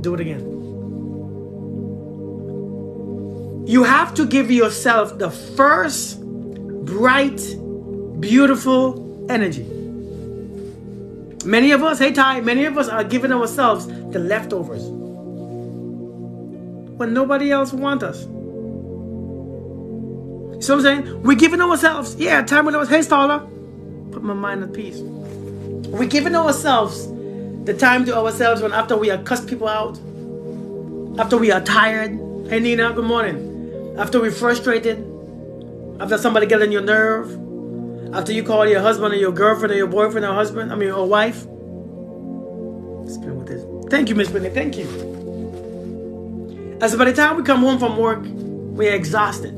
Do it again. You have to give yourself the first bright, beautiful energy. Many of us, hey Ty, many of us are giving ourselves the leftovers when nobody else wants us. See what I'm saying? We're giving ourselves, time with us. Hey Starla, put my mind at peace. We're giving ourselves the time to ourselves when after we have cussed people out, after we are tired. Hey Nina, good morning. After we're frustrated, after somebody gets on your nerve, after you call your husband or your girlfriend or your boyfriend or husband, or wife. Spin with this. Thank you, Miss Brittany. Thank you. And so by the time we come home from work, we're exhausted.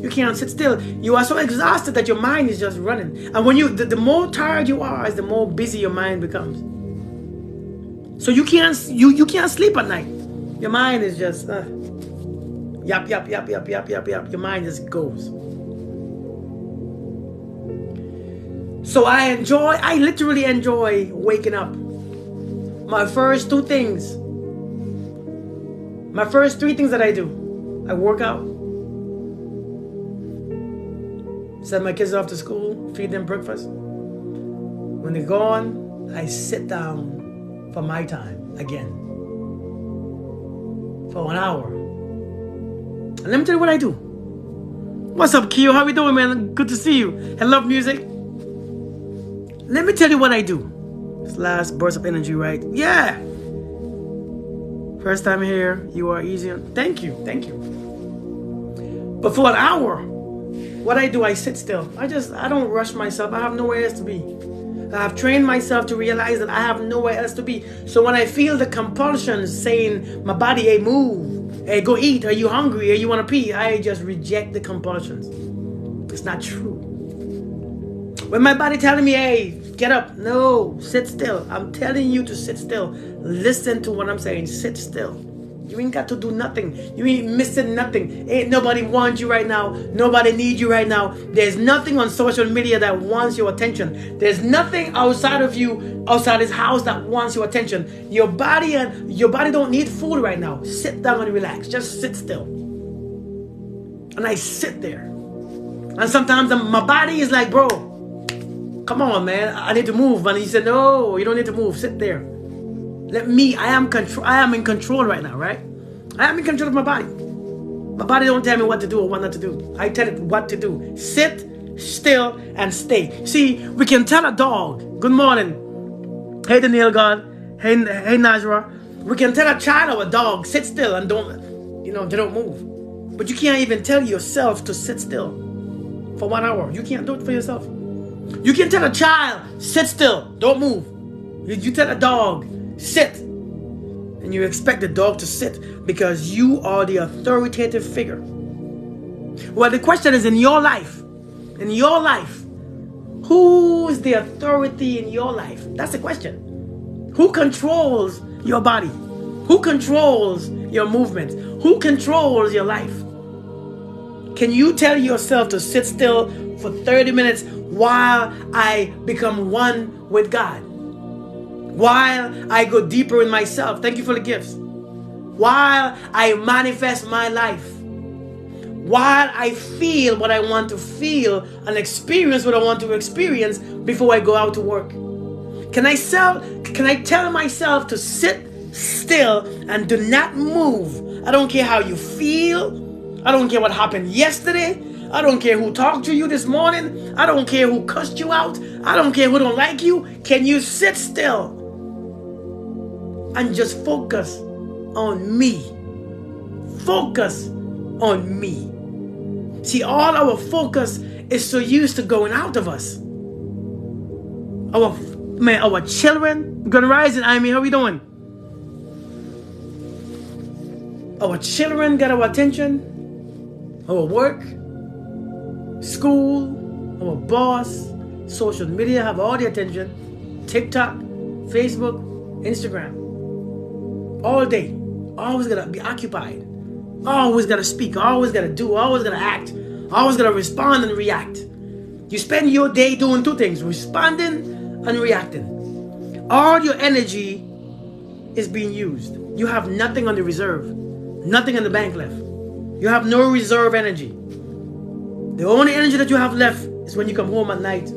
You can't sit still. You are so exhausted that your mind is just running. And when the more tired you are, is the more busy your mind becomes. So you can't sleep at night. Your mind is just yap. Your mind just goes. So I literally enjoy waking up. My first three things that I do. I work out, send my kids off to school, feed them breakfast. When they're gone, I sit down for my time again for 1 hour. And let me tell you what I do. What's up, Keo? How we doing, man? Good to see you. I love music. Let me tell you what I do. This last burst of energy, right? Yeah. First time here, you are easy. Thank you. But for 1 hour, what I do, I sit still. I don't rush myself. I have nowhere else to be. I have trained myself to realize that I have nowhere else to be. So when I feel the compulsion saying my body, hey, move, hey, go eat, are you hungry, or you want to pee, I just reject the compulsions. It's not true. When my body telling me, hey, get up, no, sit still. I'm telling you to sit still. Listen to what I'm saying. Sit still. You ain't got to do nothing. You ain't missing nothing. Ain't nobody wants you right now. Nobody needs you right now. There's nothing on social media that wants your attention. There's nothing outside of you, outside this house, that wants your attention. Your body don't need food right now. Sit down and relax. Just sit still. And I sit there. And sometimes my body is like, bro, come on, man. I need to move. And he said, no, you don't need to move. Sit there. I am in control right now, right? I am in control of my body. My body don't tell me what to do or what not to do. I tell it what to do. Sit still and stay. See, we can tell a dog, good morning. Hey, Daniel God. Hey, Najra. We can tell a child or a dog, sit still and they don't move. But you can't even tell yourself to sit still for 1 hour. You can't do it for yourself. You can tell a child, sit still, don't move. You tell a dog, sit. And you expect the dog to sit because you are the authoritative figure. Well, the question is, in your life, who is the authority in your life? That's the question. Who controls your body? Who controls your movements? Who controls your life? Can you tell yourself to sit still for 30 minutes while I become one with God? While I go deeper in myself. Thank you for the gifts. While I manifest my life. While I feel what I want to feel and experience what I want to experience before I go out to work. Can I tell myself to sit still and do not move? I don't care how you feel. I don't care what happened yesterday. I don't care who talked to you this morning. I don't care who cussed you out. I don't care who don't like you. Can you sit still and just focus on me? Focus on me. See, all our focus is so used to going out of us. Our children, Good Rising, Amy, how we doing? Our children got our attention. Our work, school, our boss, social media have all the attention. TikTok, Facebook, Instagram. All day. Always gotta be occupied. Always gotta speak. Always gotta do. Always gotta act. Always gotta respond and react. You spend your day doing two things: responding and reacting. All your energy is being used. You have nothing on the reserve, nothing in the bank left. You have no reserve energy. The only energy that you have left is when you come home at night.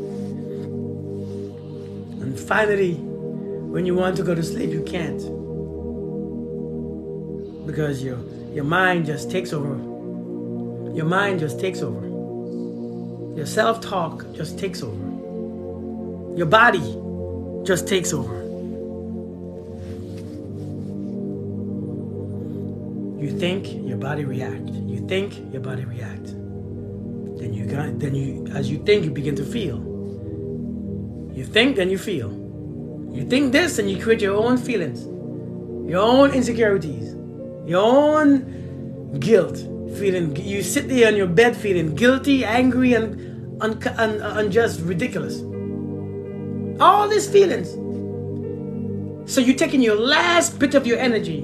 And finally, when you want to go to sleep, you can't. Because your mind just takes over. Your mind just takes over. Your self-talk just takes over. Your body just takes over. You think, your body reacts. You think, your body reacts. As you think, you begin to feel. You think, then you feel. You think this, and you create your own feelings, your own insecurities, your own guilt. You sit there on your bed feeling guilty, angry, and just ridiculous. All these feelings. So you're taking your last bit of your energy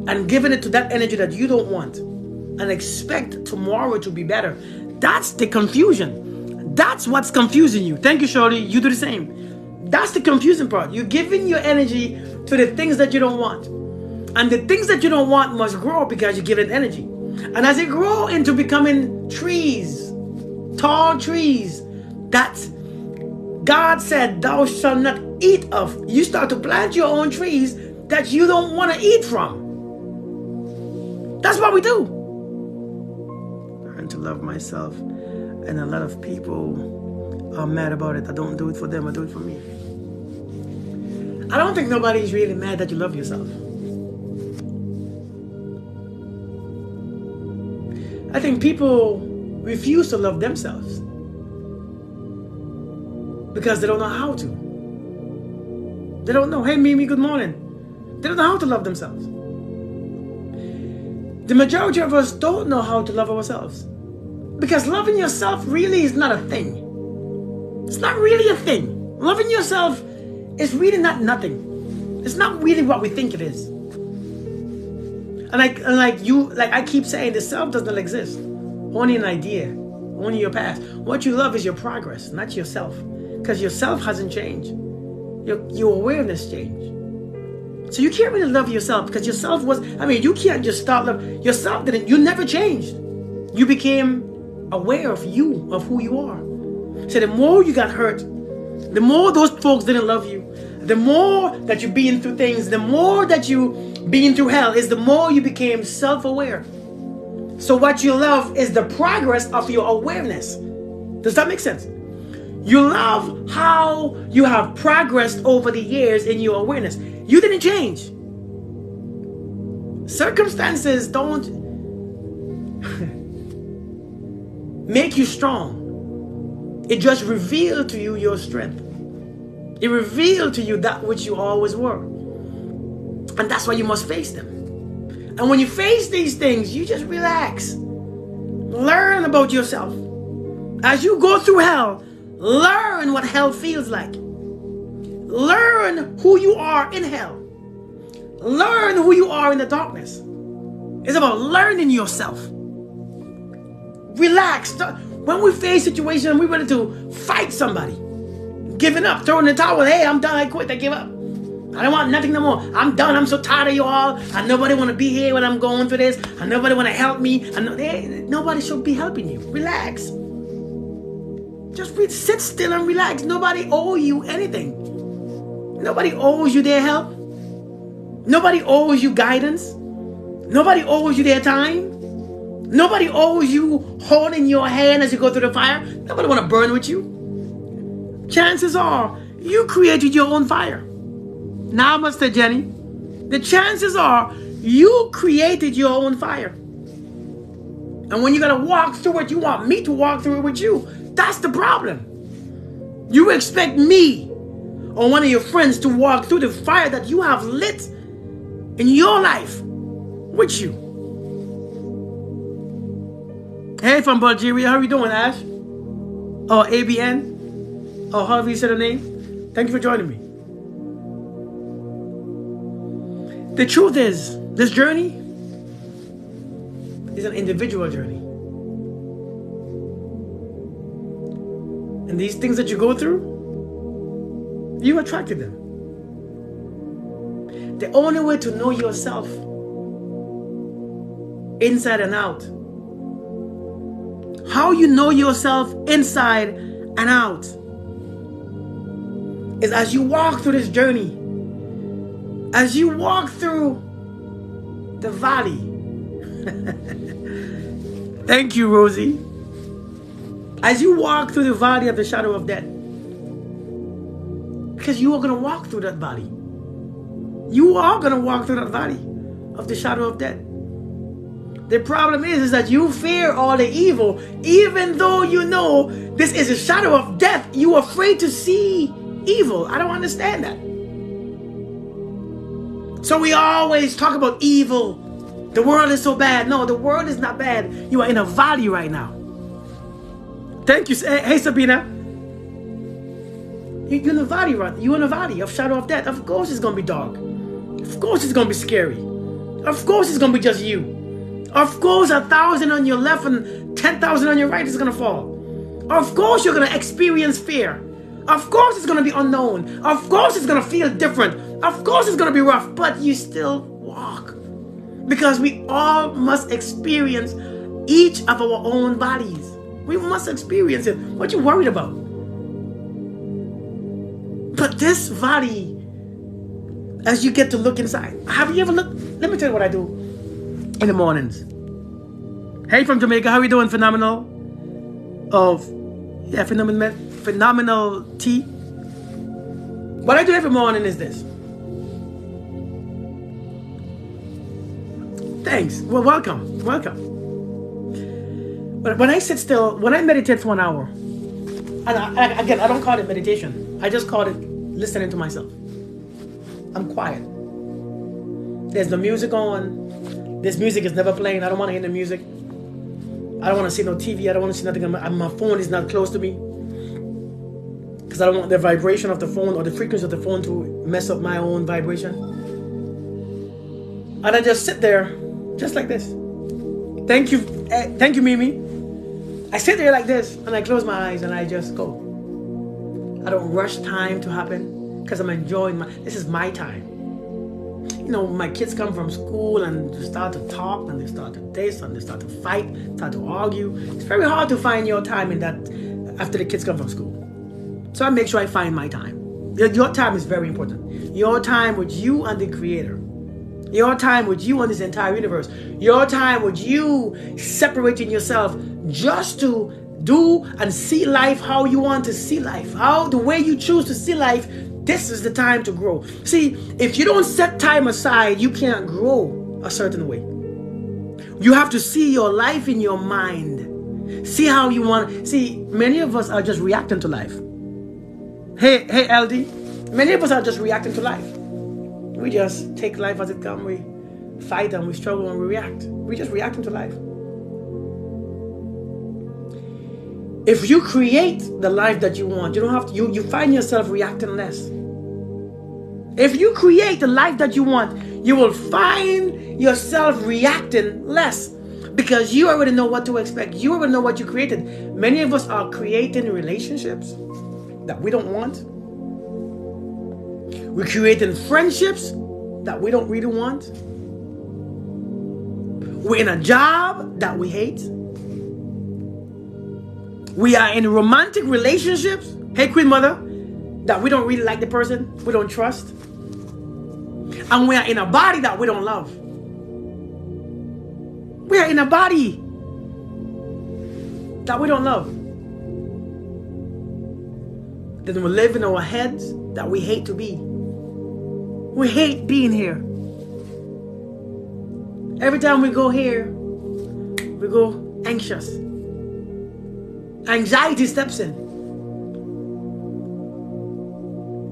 and giving it to that energy that you don't want and expect tomorrow to be better. That's the confusion. That's what's confusing you. Thank you, Shorty. You do the same. That's the confusing part. You're giving your energy to the things that you don't want. And the things that you don't want must grow because you give it energy. And as it grow into becoming trees, tall trees, that God said, thou shalt not eat of. You start to plant your own trees that you don't want to eat from. That's what we do. Learn to love myself. And a lot of people are mad about it. I don't do it for them, I do it for me. I don't think nobody's really mad that you love yourself. I think people refuse to love themselves because they don't know how to. They don't know. Hey, Mimi, good morning. They don't know how to love themselves. The majority of us don't know how to love ourselves because loving yourself really is not a thing. It's not really a thing. Loving yourself is really not nothing. It's not really what we think it is. And like I keep saying, the self does not exist. Only an idea, only your past. What you love is your progress, not yourself. Because yourself hasn't changed. Your awareness changed. So you can't really love yourself because yourself you can't just start love. Yourself you never changed. You became aware of you, of who you are. So the more you got hurt, the more those folks didn't love you, the more that you're being through things, the more that you being through hell is the more you became self-aware. So what you love is the progress of your awareness. Does that make sense? You love how you have progressed over the years in your awareness. You didn't change. Circumstances don't make you strong. It just revealed to you your strength. It revealed to you that which you always were. And that's why you must face them. And when you face these things, you just relax. Learn about yourself. As you go through hell, learn what hell feels like. Learn who you are in hell. Learn who you are in the darkness. It's about learning yourself. Relax. When we face situations, we're ready to fight somebody. Giving up, throwing the towel. Hey, I'm done. I quit. I give up. I don't want nothing no more. I'm done. I'm so tired of you all. And nobody want to be here when I'm going through this. And nobody want to help me. And nobody should be helping you. Relax. Just sit still and relax. Nobody owes you anything. Nobody owes you their help. Nobody owes you guidance. Nobody owes you their time. Nobody owes you holding your hand as you go through the fire. Nobody want to burn with you. Chances are you created your own fire. Now, Mr. Jenny, the chances are you created your own fire. And when you're going to walk through it, you want me to walk through it with you. That's the problem. You expect me or one of your friends to walk through the fire that you have lit in your life with you. Hey, from Bulgaria, how are you doing, Ash? Or ABN? Or however you say the name. Thank you for joining me. The truth is, this journey is an individual journey. And these things that you go through, you attracted them. The only way to know yourself inside and out. How you know yourself inside and out is as you walk through this journey, as you walk through the valley. Thank you, Rosie. As you walk through the valley of the shadow of death, because you are going to walk through that valley. You are going to walk through that valley of the shadow of death. The problem is that you fear all the evil, even though you know this is a shadow of death. You are afraid to see evil. I don't understand that. So we always talk about evil. The world is so bad. No, the world is not bad. You are in a valley right now. Thank you. Hey, Sabina. You're in a valley, right? You're in a valley of shadow of death. Of course it's going to be dark. Of course it's going to be scary. Of course it's going to be just you. Of course 1,000 on your left and 10,000 on your right is going to fall. Of course you're going to experience fear. Of course it's going to be unknown. Of course it's going to feel different. Of course it's going to be rough. But you still walk. Because we all must experience each of our own bodies. We must experience it. What are you worried about? But this valley, as you get to look inside, have you ever looked? Let me tell you what I do in the mornings. Hey, from Jamaica, how are you doing? Phenomenal. Phenomenal tea. What I do every morning is this. Thanks. Well, welcome. But when I sit still, when I meditate for an hour, and again, I don't call it meditation. I just call it listening to myself. I'm quiet. There's no music on. This music is never playing. I don't want to hear the music. I don't want to see no TV. I don't want to see nothing. My phone is not close to me. Because I don't want the vibration of the phone or the frequency of the phone to mess up my own vibration. And I just sit there, just like this. Thank you, Mimi. I sit there like this, and I close my eyes, and I just go. I don't rush time to happen, because I'm enjoying this is my time. You know, my kids come from school, and they start to talk, and they start to this, and they start to fight, start to argue. It's very hard to find your time in that after the kids come from school. So I make sure I find my time. Your time is very important. Your time with you and the Creator. Your time with you and this entire universe. Your time with you separating yourself just to do and see life how you want to see life. How the way you choose to see life, this is the time to grow. See, if you don't set time aside, you can't grow a certain way. You have to see your life in your mind. See how you want. See, many of us are just reacting to life. Hey, LD. Many of us are just reacting to life. We just take life as it comes. We fight and we struggle and we react. We just reacting to life. If you create the life that you want, you don't have to. You find yourself reacting less. If you create the life that you want, you will find yourself reacting less, because you already know what to expect. You already know what you created. Many of us are creating relationships that we don't want. We're creating friendships that we don't really want. We're in a job that we hate. We are in romantic relationships, hey Queen Mother, that we don't really like the person, we don't trust. And we are in a body that we don't love. We are in a body that we don't love. Then we live in our heads that we hate to be. We hate being here. Every time we go here, we go anxious. Anxiety steps in.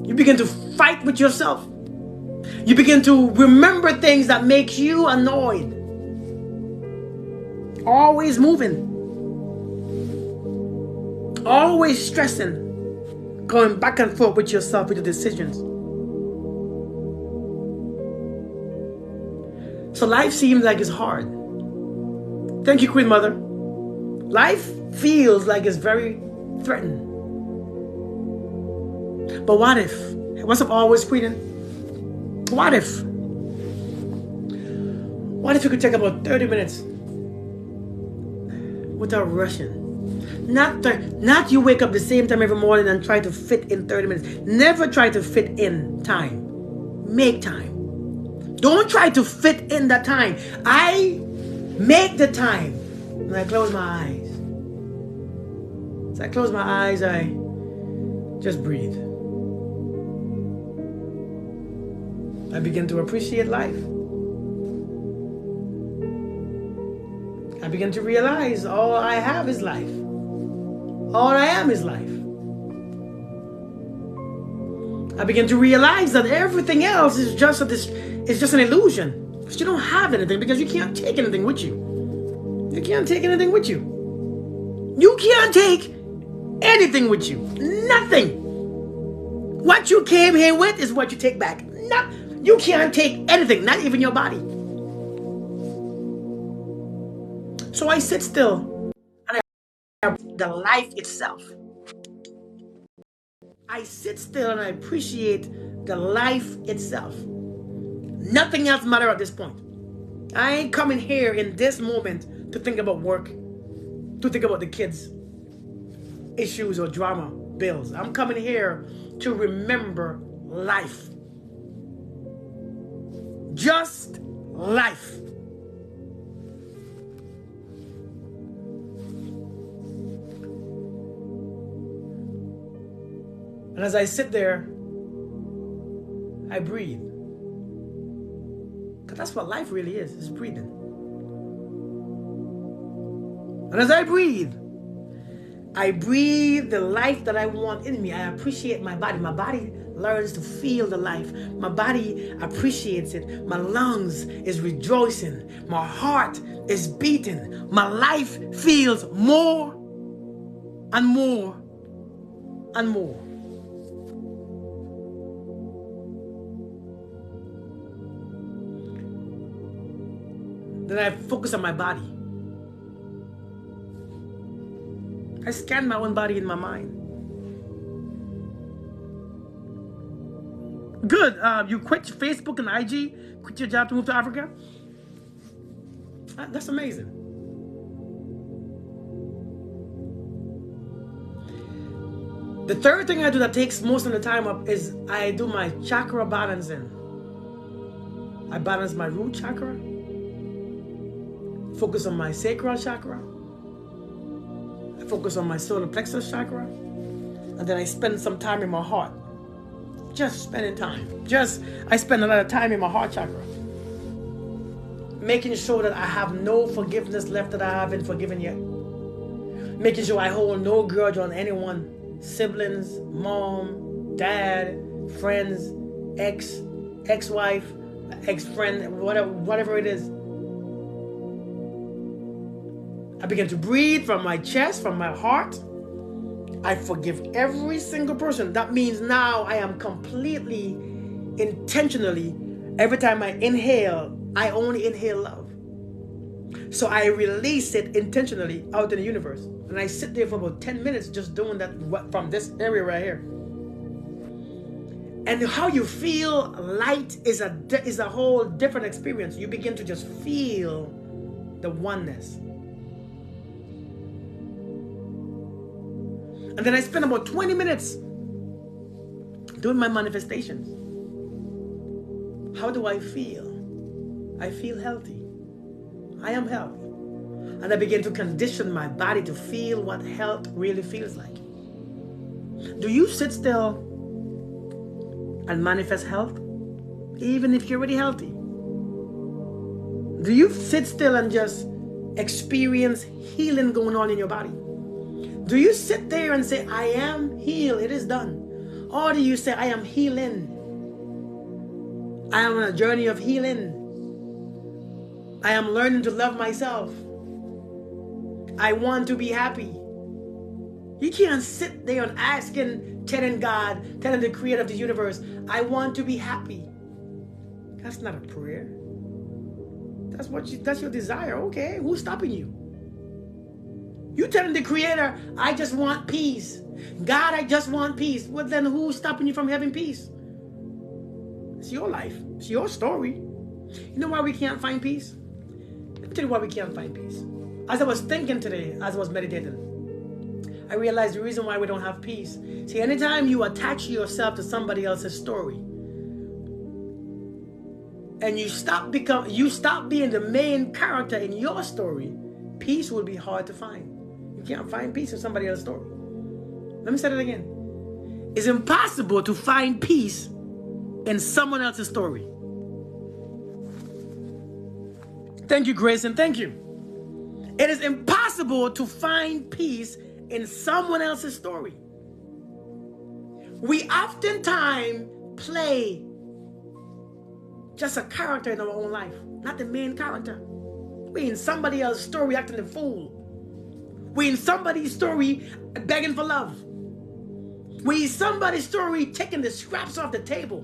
You begin to fight with yourself. You begin to remember things that make you annoyed. Always moving. Always stressing. Going back and forth with yourself, with your decisions. So life seems like it's hard. Thank you, Queen Mother. Life feels like it's very threatening. But what if? What's up, always, Queen? What if What if you could take about 30 minutes without rushing? Not you wake up the same time every morning and try to fit in 30 minutes. Never try to fit in time. Make time. Don't try to fit in that time. I make the time. When I close my eyes. As I close my eyes, I just breathe. I begin to appreciate life. I begin to realize all I have is life. All I am is life. I begin to realize that everything else is just an illusion. Because you don't have anything, because you can't take anything with you. You can't take anything with you. You can't take anything with you. Nothing. What you came here with is what you take back. You can't take anything, not even your body. So I sit still and I appreciate the life itself. I sit still and I appreciate the life itself. Nothing else matters at this point. I ain't coming here in this moment to think about work, to think about the kids' issues or drama, bills. I'm coming here to remember life. Just life. And as I sit there, I breathe. Because that's what life really is, it's breathing. And as I breathe the life that I want in me. I appreciate my body. My body learns to feel the life. My body appreciates it. My lungs is rejoicing. My heart is beating. My life feels more and more and more. Then I focus on my body. I scan my own body in my mind. Good. You quit Facebook and IG, quit your job to move to Africa? That's amazing. The third thing I do that takes most of the time up is I do my chakra balancing. I balance my root chakra, focus on my sacral chakra, I focus on my solar plexus chakra, and then I spend some time in my heart. Just spending time. I spend a lot of time in my heart chakra. Making sure that I have no forgiveness left that I haven't forgiven yet. Making sure I hold no grudge on anyone. Siblings, mom, dad, friends, ex-wife, ex-friend, whatever it is. I begin to breathe from my chest, from my heart. I forgive every single person. That means now I am completely, intentionally, every time I inhale, I only inhale love. So I release it intentionally out in the universe. And I sit there for about 10 minutes just doing that from this area right here. And how you feel light is a whole different experience. You begin to just feel the oneness. And then I spend about 20 minutes doing my manifestations. How do I feel? I feel healthy. I am healthy. And I begin to condition my body to feel what health really feels like. Do you sit still and manifest health? Even if you're already healthy? Do you sit still and just experience healing going on in your body? Do you sit there and say, I am healed, it is done? Or do you say, I am healing? I am on a journey of healing. I am learning to love myself. I want to be happy. You can't sit there and telling God, telling the creator of the universe, I want to be happy. That's not a prayer. That's your desire. Okay, who's stopping you? You telling the creator, I just want peace. God, I just want peace. Well, then who's stopping you from having peace? It's your life. It's your story. You know why we can't find peace? Let me tell you why we can't find peace. As I was thinking today, as I was meditating, I realized the reason why we don't have peace. See, anytime you attach yourself to somebody else's story, and you stop being the main character in your story, peace will be hard to find. You can't find peace in somebody else's story. Let me say that again. It's impossible to find peace in someone else's story. Thank you, Grayson. Thank you. It is impossible to find peace in someone else's story. We oftentimes play just a character in our own life, not the main character. We in somebody else's story acting the fool. We in somebody's story begging for love. We in somebody's story taking the scraps off the table.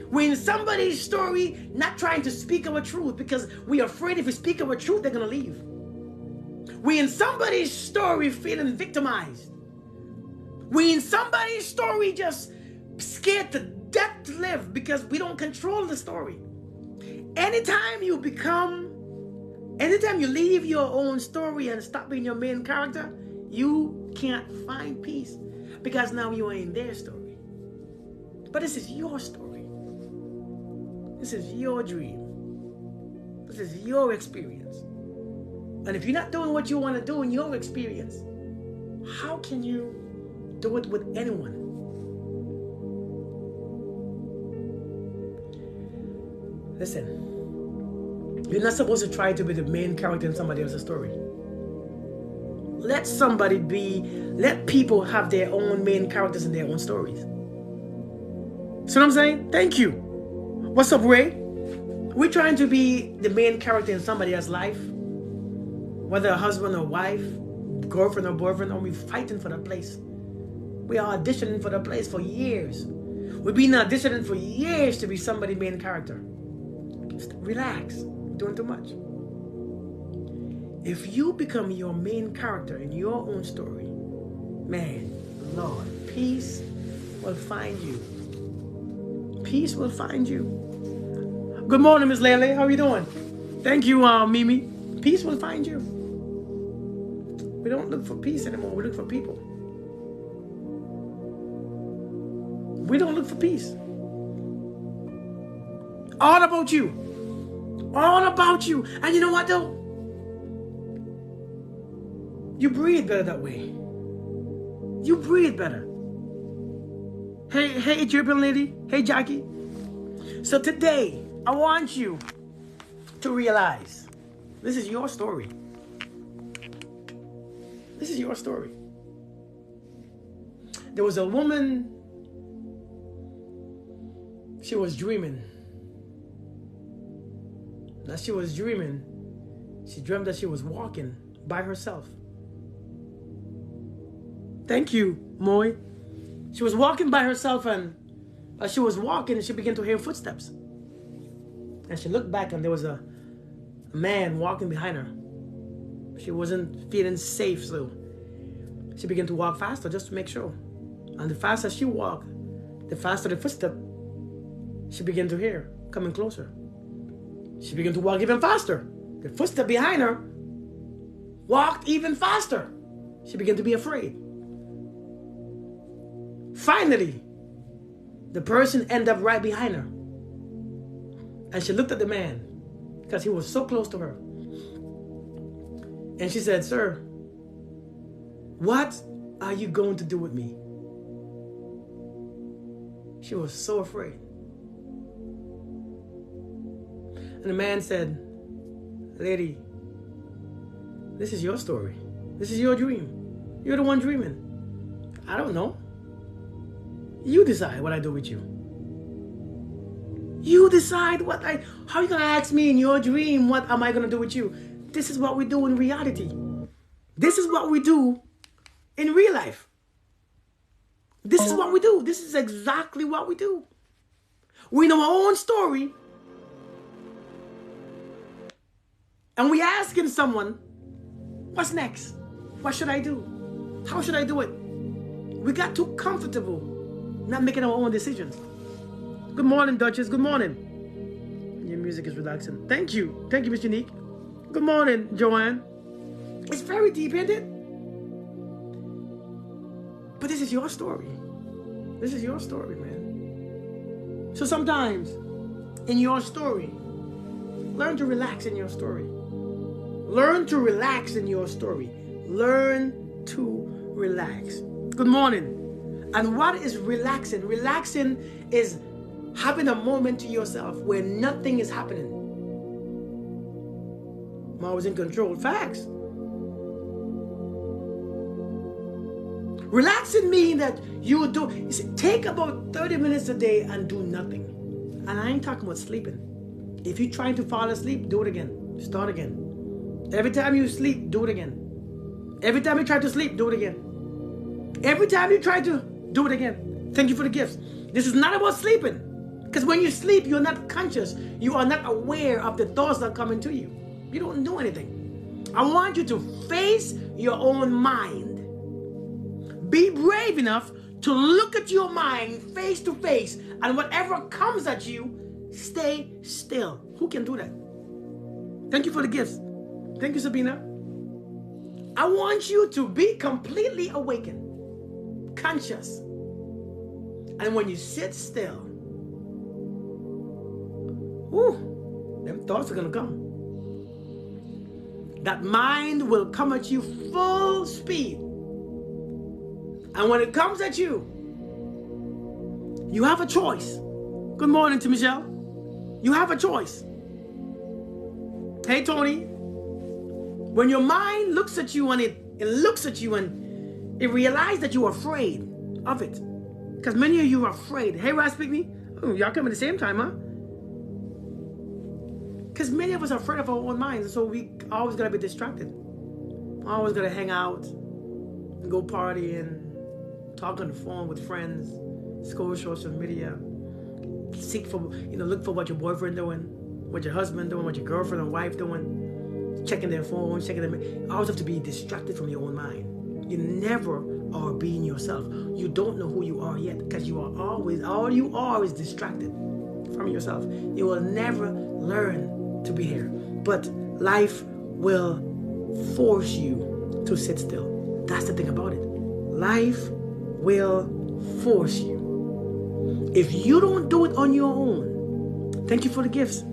We in somebody's story not trying to speak our truth because we are afraid if we speak our truth, they're going to leave. We in somebody's story feeling victimized. We in somebody's story just scared to death to live because we don't control the story. Anytime you leave your own story and stop being your main character, you can't find peace because now you are in their story. But this is your story. This is your dream. This is your experience. And if you're not doing what you want to do in your experience, how can you do it with anyone? Listen, you're not supposed to try to be the main character in somebody else's story. Let people have their own main characters in their own stories. See what I'm saying? Thank you. What's up, Ray? We're trying to be the main character in somebody else's life. Whether a husband or wife, girlfriend or boyfriend, or we're fighting for the place. We are auditioning for the place for years. We've been auditioning for years to be somebody's main character. Relax. You're doing too much. If you become your main character in your own story, man, Lord, peace will find you. Peace will find you. Good morning, Miss Lele. How are you doing? Thank you, Mimi. Peace will find you. We don't look for peace anymore. We look for people. We don't look for peace. All about you. All about you. And you know what, though? You breathe better that way. You breathe better. Hey, Ethiopian lady. Hey, Jackie. So today, I want you to realize this is your story. This is your story. There was a woman, she was dreaming. As she was dreaming, she dreamt that she was walking by herself. Thank you, Moy. She was walking by herself, and as she was walking, she began to hear footsteps. And she looked back, and there was a man walking behind her. She wasn't feeling safe, so she began to walk faster just to make sure. And the faster she walked, the faster the footstep she began to hear coming closer. She began to walk even faster. The footstep behind her walked even faster. She began to be afraid. Finally, the person ended up right behind her. And she looked at the man because he was so close to her. And she said, "Sir, what are you going to do with me?" She was so afraid. And the man said, "Lady, this is your story. This is your dream. You're the one dreaming. I don't know. You decide what I do with you. You decide how are you going to ask me in your dream, what am I going to do with you? This is what we do in reality. This is what we do in real life. This is what we do. This is exactly what we do. We know our own story. And we asking someone, what's next? What should I do? How should I do it? We got too comfortable not making our own decisions. Good morning, Duchess. Good morning. Your music is relaxing. Thank you. Thank you, Miss Unique. Good morning, Joanne. It's very deep, isn't it? But this is your story. This is your story, man. So sometimes in your story, learn to relax in your story. Learn to relax in your story. Learn to relax. Good morning. And what is relaxing? Relaxing is having a moment to yourself where nothing is happening. I'm always in control. Facts. Relaxing means that you take about 30 minutes a day and do nothing. And I ain't talking about sleeping. If you're trying to fall asleep, do it again. Start again. Every time you sleep, do it again. Every time you try to sleep, do it again. Every time you try to do it again. Thank you for the gifts. This is not about sleeping. Because when you sleep, you're not conscious. You are not aware of the thoughts that are coming to you. You don't know anything. I want you to face your own mind. Be brave enough to look at your mind face to face, and whatever comes at you, stay still. Who can do that? Thank you for the gifts. Thank you, Sabina. I want you to be completely awakened, conscious. And when you sit still, them thoughts are going to come. That mind will come at you full speed. And when it comes at you, you have a choice. Good morning to Michelle. You have a choice. Hey, Tony. When your mind looks at you and it looks at you and it realizes that you're afraid of it. Because many of you are afraid. Hey, Ras Pygmy. Oh, y'all come at the same time, huh? Because many of us are afraid of our own minds. So we always got to be distracted. Always got to hang out, go party and talk on the phone with friends, scroll social media, seek for, look for what your boyfriend doing, what your husband doing, what your girlfriend or wife doing, checking their phone, checking them. You always have to be distracted from your own mind. You never are being yourself. You don't know who you are yet because you are always, all you are is distracted from yourself. You will never learn to be here. But life will force you to sit still. That's the thing about it. Life will force you. If you don't do it on your own, thank you for the gifts,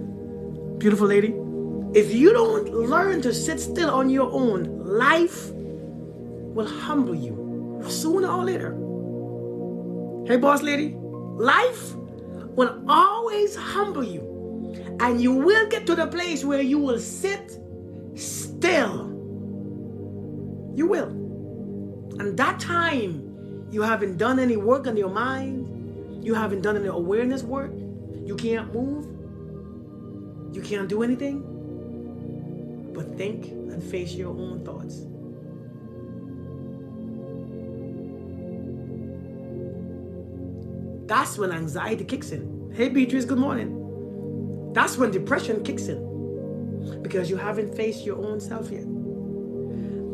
beautiful lady. If you don't learn to sit still on your own, life will humble you sooner or later. Hey, boss lady, life will always humble you. And you will get to the place where you will sit still. You will. And that time, you haven't done any work on your mind. You haven't done any awareness work. You can't move. You can't do anything but think and face your own thoughts. That's when anxiety kicks in. Hey, Beatrice, good morning. That's when depression kicks in. Because you haven't faced your own self yet.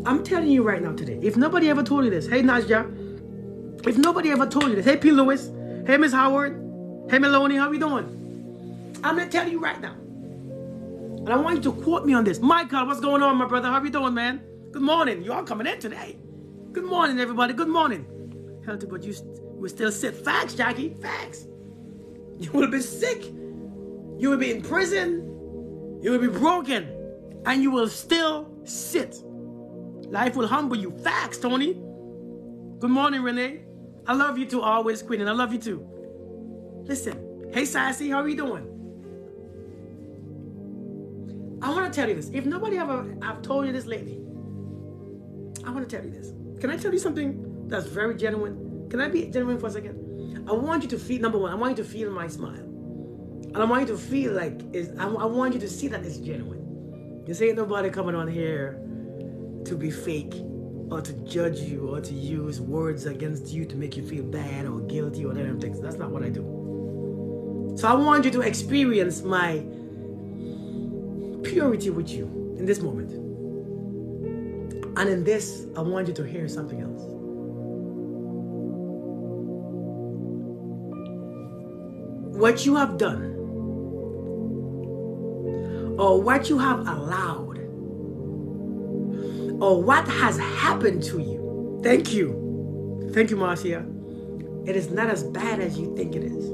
I'm telling you right now today, if nobody ever told you this, hey, Najja, if nobody ever told you this, hey, P. Lewis, hey, Miss Howard, hey, Melanie, how you doing? I'm going to tell you right now. And I want you to quote me on this. Michael, what's going on, my brother? How you doing, man? Good morning. You all coming in today. Good morning, everybody. Good morning. Healthy, but you will still sit. Facts, Jackie. Facts. You will be sick. You will be in prison. You will be broken. And you will still sit. Life will humble you. Facts, Tony. Good morning, Renee. I love you too, always, Queen, and I love you too. Listen. Hey, Sassy, how are you doing? I want to tell you this. If nobody I've told you this lately, I want to tell you this. Can I tell you something that's very genuine? Can I be genuine for a second? I want you to feel, number one, I want you to feel my smile. And I want you to feel like, I want you to see that it's genuine. This ain't nobody coming on here to be fake or to judge you or to use words against you to make you feel bad or guilty or whatever things. That's not what I do. So I want you to experience my purity with you in this moment. And in this, I want you to hear something else. What you have done or what you have allowed or what has happened to you. Thank you. Thank you, Marcia. It is not as bad as you think it is.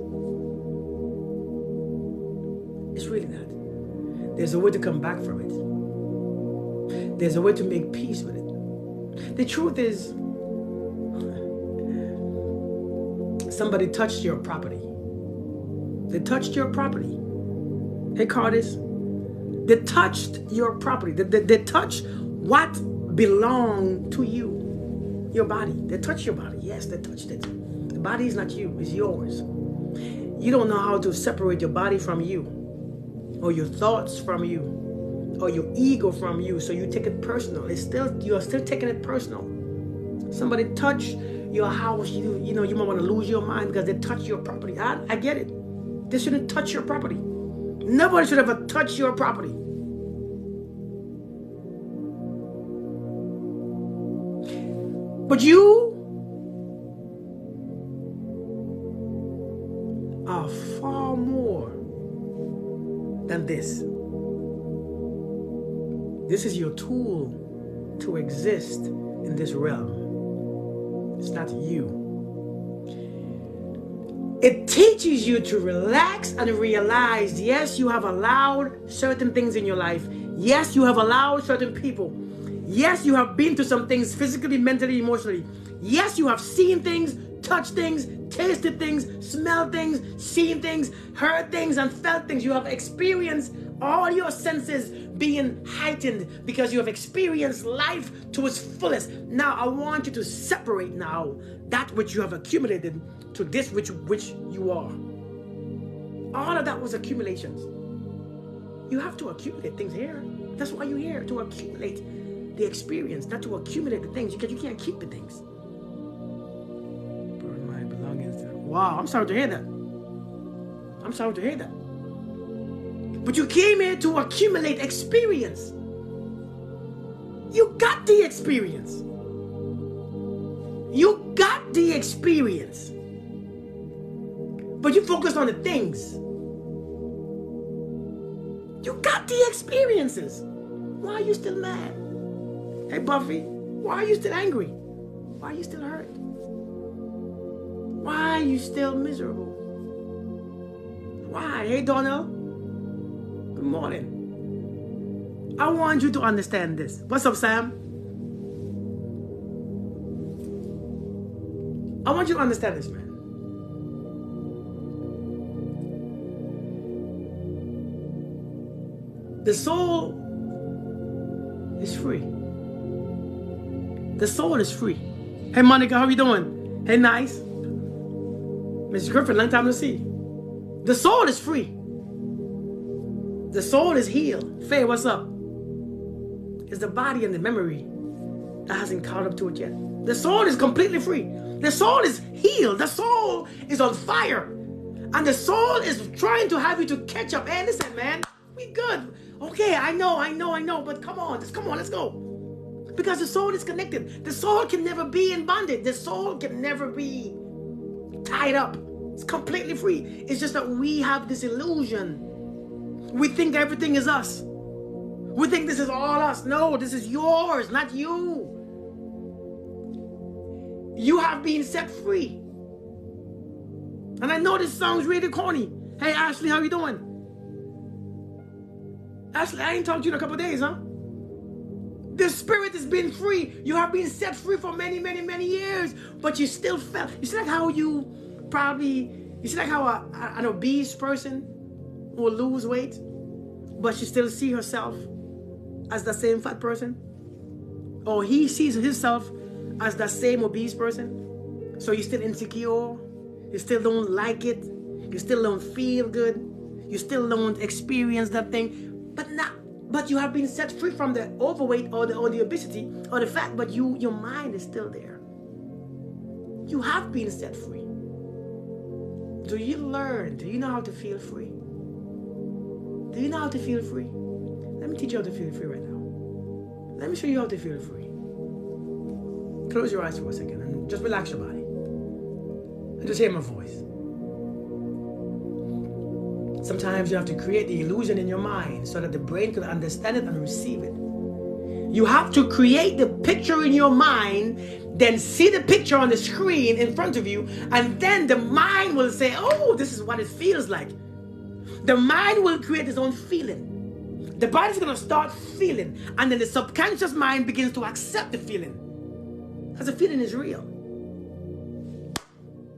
It's really not. There's a way to come back from it. There's a way to make peace with it. The truth is, somebody touched your property. They touched your property. Hey, Cardis. They touched your property. They touched what belonged to you. Your body. They touched your body. Yes, they touched it. The body is not you. It's yours. You don't know how to separate your body from you, or your thoughts from you, or your ego from you. So you take it personal. You are still taking it personal. Somebody touched your house. You might want to lose your mind because they touched your property. I get it. They shouldn't touch your property. Nobody should ever touch your property. But you are far more than this. This is your tool to exist in this realm. It's not you. It teaches you to relax and realize, yes, you have allowed certain things in your life. Yes, you have allowed certain people. Yes, you have been through some things physically, mentally, emotionally. Yes, you have seen things, touched things, tasted things, smelled things, seen things, heard things, and felt things. You have experienced all your senses being heightened because you have experienced life to its fullest. Now, I want you to separate now that which you have accumulated to this which you are. All of that was accumulations. You have to accumulate things here. That's why you're here, to accumulate the experience, not to accumulate the things, because you can't keep the things. Burn my belongings. Wow, I'm sorry to hear that. I'm sorry to hear that. But you came here to accumulate experience. You got the experience. You got the experience. But you focused on the things. You got the experiences. Why are you still mad? Hey, Buffy, why are you still angry? Why are you still hurt? Why are you still miserable? Why? Hey, Donnell. Good morning. I want you to understand this. What's up, Sam? I want you to understand this, man. The soul is free. The soul is free. Hey, Monica, how you doing? Hey, nice. Miss Griffin, long time to see. The soul is free. The soul is healed. Faye, what's up? It's the body and the memory that hasn't caught up to it yet. The soul is completely free. The soul is healed. The soul is on fire. And the soul is trying to have you to catch up. Hey, listen, man, we good. Okay, I know, but come on, let's go. Because the soul is connected. The soul can never be in bondage. The soul can never be tied up. It's completely free. It's just that we have this illusion. We think everything is us. We think this is all us. No, this is yours, not you. You have been set free. And I know this sounds really corny. Hey, Ashley, how you doing? Ashley, I ain't talked to you in a couple of days, huh? The spirit has been free. You have been set free for many, many, many years. But you still felt. You see like how an obese person will lose weight, but she still see herself as the same fat person? Or he sees himself as the same obese person? So you're still insecure? You still don't like it? You still don't feel good? You still don't experience that thing? But you have been set free from the overweight or the obesity or the fat, but your mind is still there. You have been set free. Do you learn? Do you know how to feel free? Do you know how to feel free? Let me teach you how to feel free right now. Let me show you how to feel free. Close your eyes for a second and just relax your body. And just hear my voice. Sometimes you have to create the illusion in your mind so that the brain can understand it and receive it. You have to create the picture in your mind, then see the picture on the screen in front of you, and then the mind will say, oh, this is what it feels like. The mind will create its own feeling. The body's going to start feeling, and then the subconscious mind begins to accept the feeling. Because the feeling is real.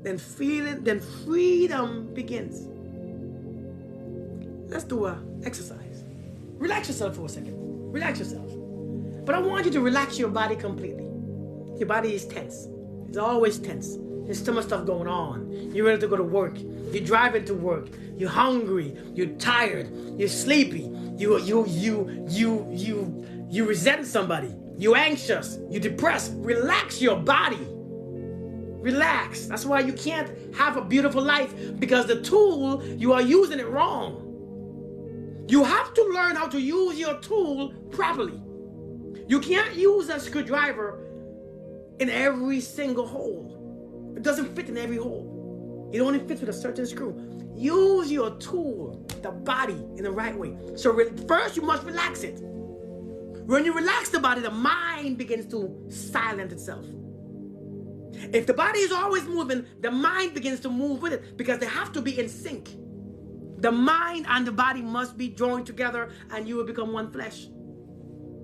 Then freedom begins. Let's do an exercise. Relax yourself for a second. Relax yourself. But I want you to relax your body completely. Your body is tense. It's always tense. There's so much stuff going on. You're ready to go to work. You're driving to work. You're hungry. You're tired. You're sleepy. You resent somebody. You're anxious. You're depressed. Relax your body. Relax. That's why you can't have a beautiful life, because the tool, you are using it wrong. You have to learn how to use your tool properly. You can't use a screwdriver in every single hole. It doesn't fit in every hole. It only fits with a certain screw. Use your tool, the body, in the right way. So first you must relax it. When you relax the body, the mind begins to silence itself. If the body is always moving, the mind begins to move with it, because they have to be in sync. The mind and the body must be joined together, and you will become one flesh.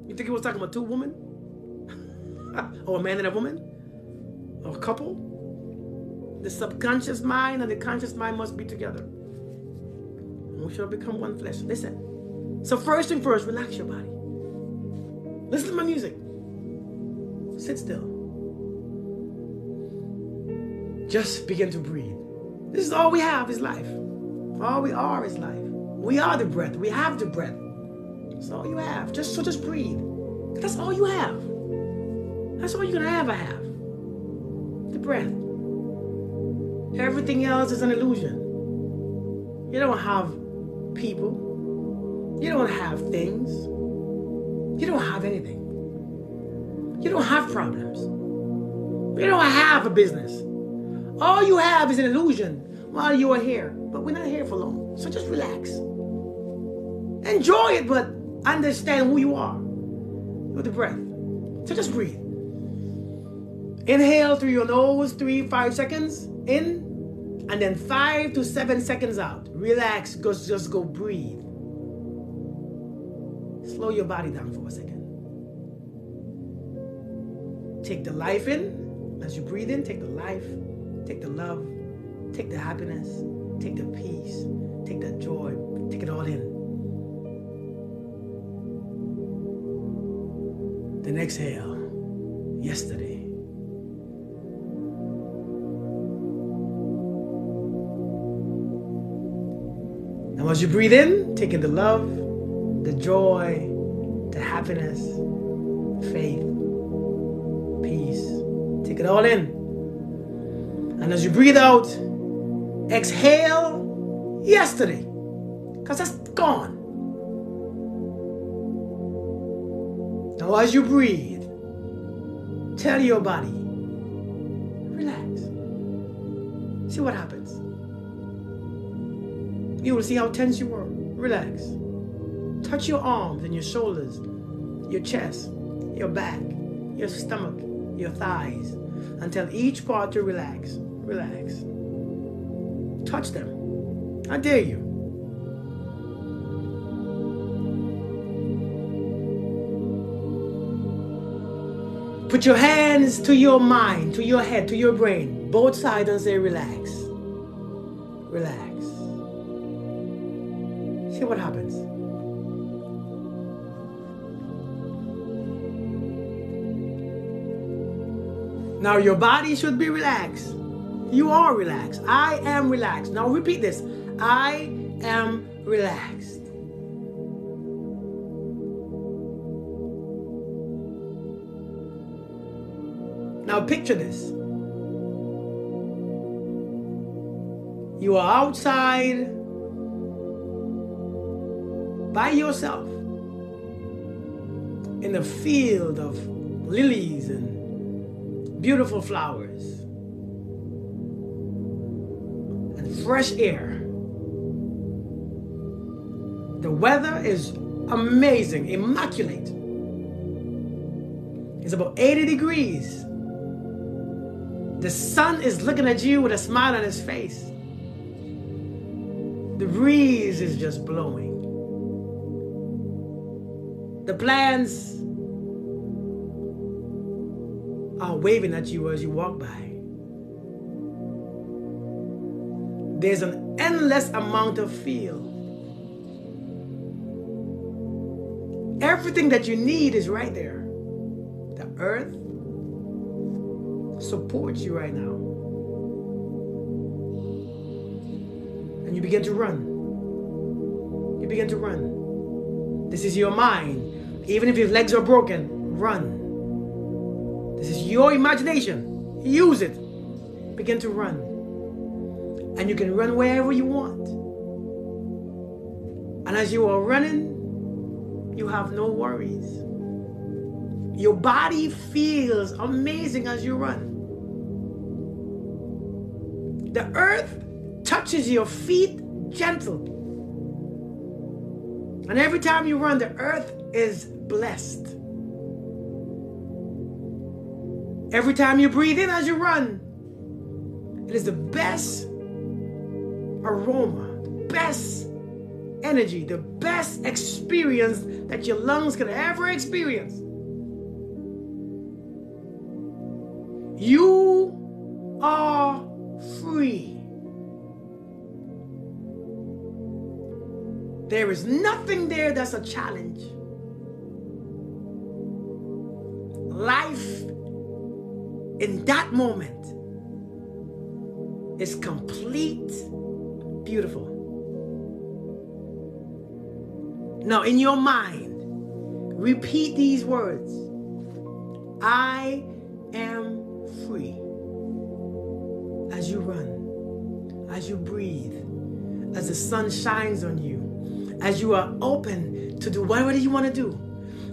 You think he was talking about two women? Or a man and a woman? Or a couple? The subconscious mind and the conscious mind must be together. And we shall become one flesh. Listen. So first thing first, relax your body. Listen to my music. Sit still. Just begin to breathe. This is all we have is life. All we are is life. We are the breath. We have the breath. That's all you have. Just breathe. That's all you have. That's all you're gonna ever have. The breath. Everything else is an illusion. You don't have people. You don't have things. You don't have anything. You don't have problems. You don't have a business. All you have is an illusion while you are here. But we're not here for long. So just relax. Enjoy it, but understand who you are with the breath. So just breathe. Inhale through your nose, 3-5 seconds in, and then 5 to 7 seconds out. Relax, just go breathe. Slow your body down for a second. Take the life in. As you breathe in, take the life, take the love, take the happiness, take the peace, take the joy, take it all in. Then exhale. Yesterday. Now as you breathe in, take in the love, the joy, the happiness, faith, peace. Take it all in. And as you breathe out, exhale yesterday, because that's gone. Now as you breathe, tell your body, relax. See what happens. You will see how tense you were. Relax. Touch your arms and your shoulders, your chest, your back, your stomach, your thighs, until each part to relax. Relax. Touch them. I dare you. Put your hands to your mind, to your head, to your brain, both sides, and say relax. Relax. See what happens. Now your body should be relaxed. You are relaxed. I am relaxed. Now repeat this. I am relaxed. Now picture this. You are outside by yourself in a field of lilies and beautiful flowers and fresh air. The weather is amazing, immaculate. is about 80 degrees. The sun is looking at you with a smile on his face. The breeze is just blowing. The plants are waving at you as you walk by. There's an endless amount of feel. Everything that you need is right there. The earth supports you right now. And you begin to run. You begin to run. This is your mind. Even if your legs are broken, run. This is your imagination. Use it. Begin to run. And you can run wherever you want. And as you are running, you have no worries. Your body feels amazing as you run. The earth touches your feet gentle. And every time you run, the earth is blessed. Every time you breathe in as you run, it is the best aroma, the best energy, the best experience that your lungs can ever experience. You are free. There is nothing there that's a challenge. Life in that moment is complete, beautiful. Now, in your mind, repeat these words. I am free. As you run, as you breathe, as the sun shines on you, as you are open to do whatever you want to do,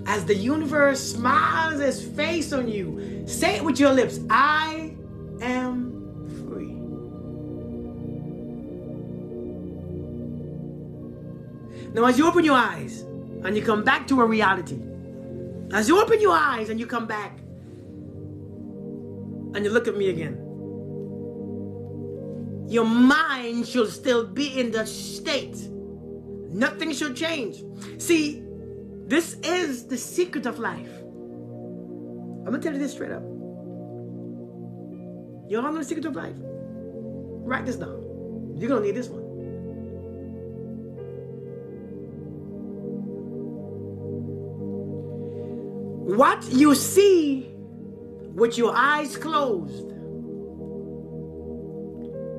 as the universe smiles its face on you, say it with your lips. I am free. Now, as you open your eyes and you come back to a reality, as you open your eyes and you come back and you look at me again, your mind should still be in the state. Nothing should change. See, this is the secret of life. I'm going to tell you this straight up. You all know the secret of life? Write this down. You're going to need this one. What you see with your eyes closed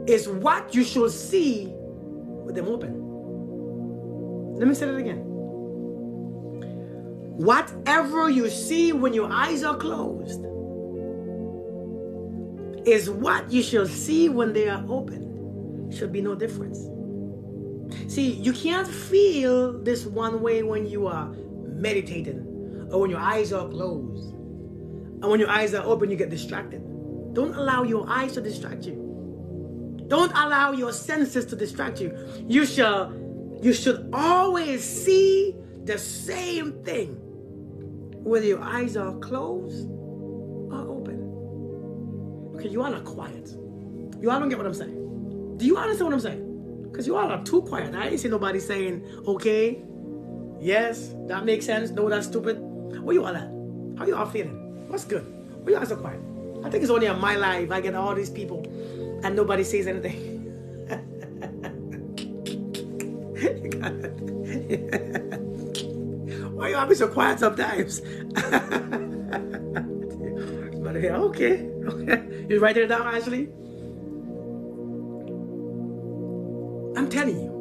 is what you should see with them open. Let me say that again. Whatever you see when your eyes are closed is what you shall see when they are open. Should be no difference. See, you can't feel this one way when you are meditating or when your eyes are closed. And when your eyes are open, you get distracted. Don't allow your eyes to distract you. Don't allow your senses to distract you. You should always see the same thing, whether your eyes are closed or open. Okay, you all are quiet. You all don't get what I'm saying. Do you understand what I'm saying? Because you all are too quiet. I ain't see nobody saying, okay, yes, that makes sense. No, that's stupid. Where you all at? How you all feeling? What's good? Why you all so quiet? I think it's only on my life I get all these people and nobody says anything. Why you all be so quiet sometimes? But okay. You write it down, Ashley? I'm telling you.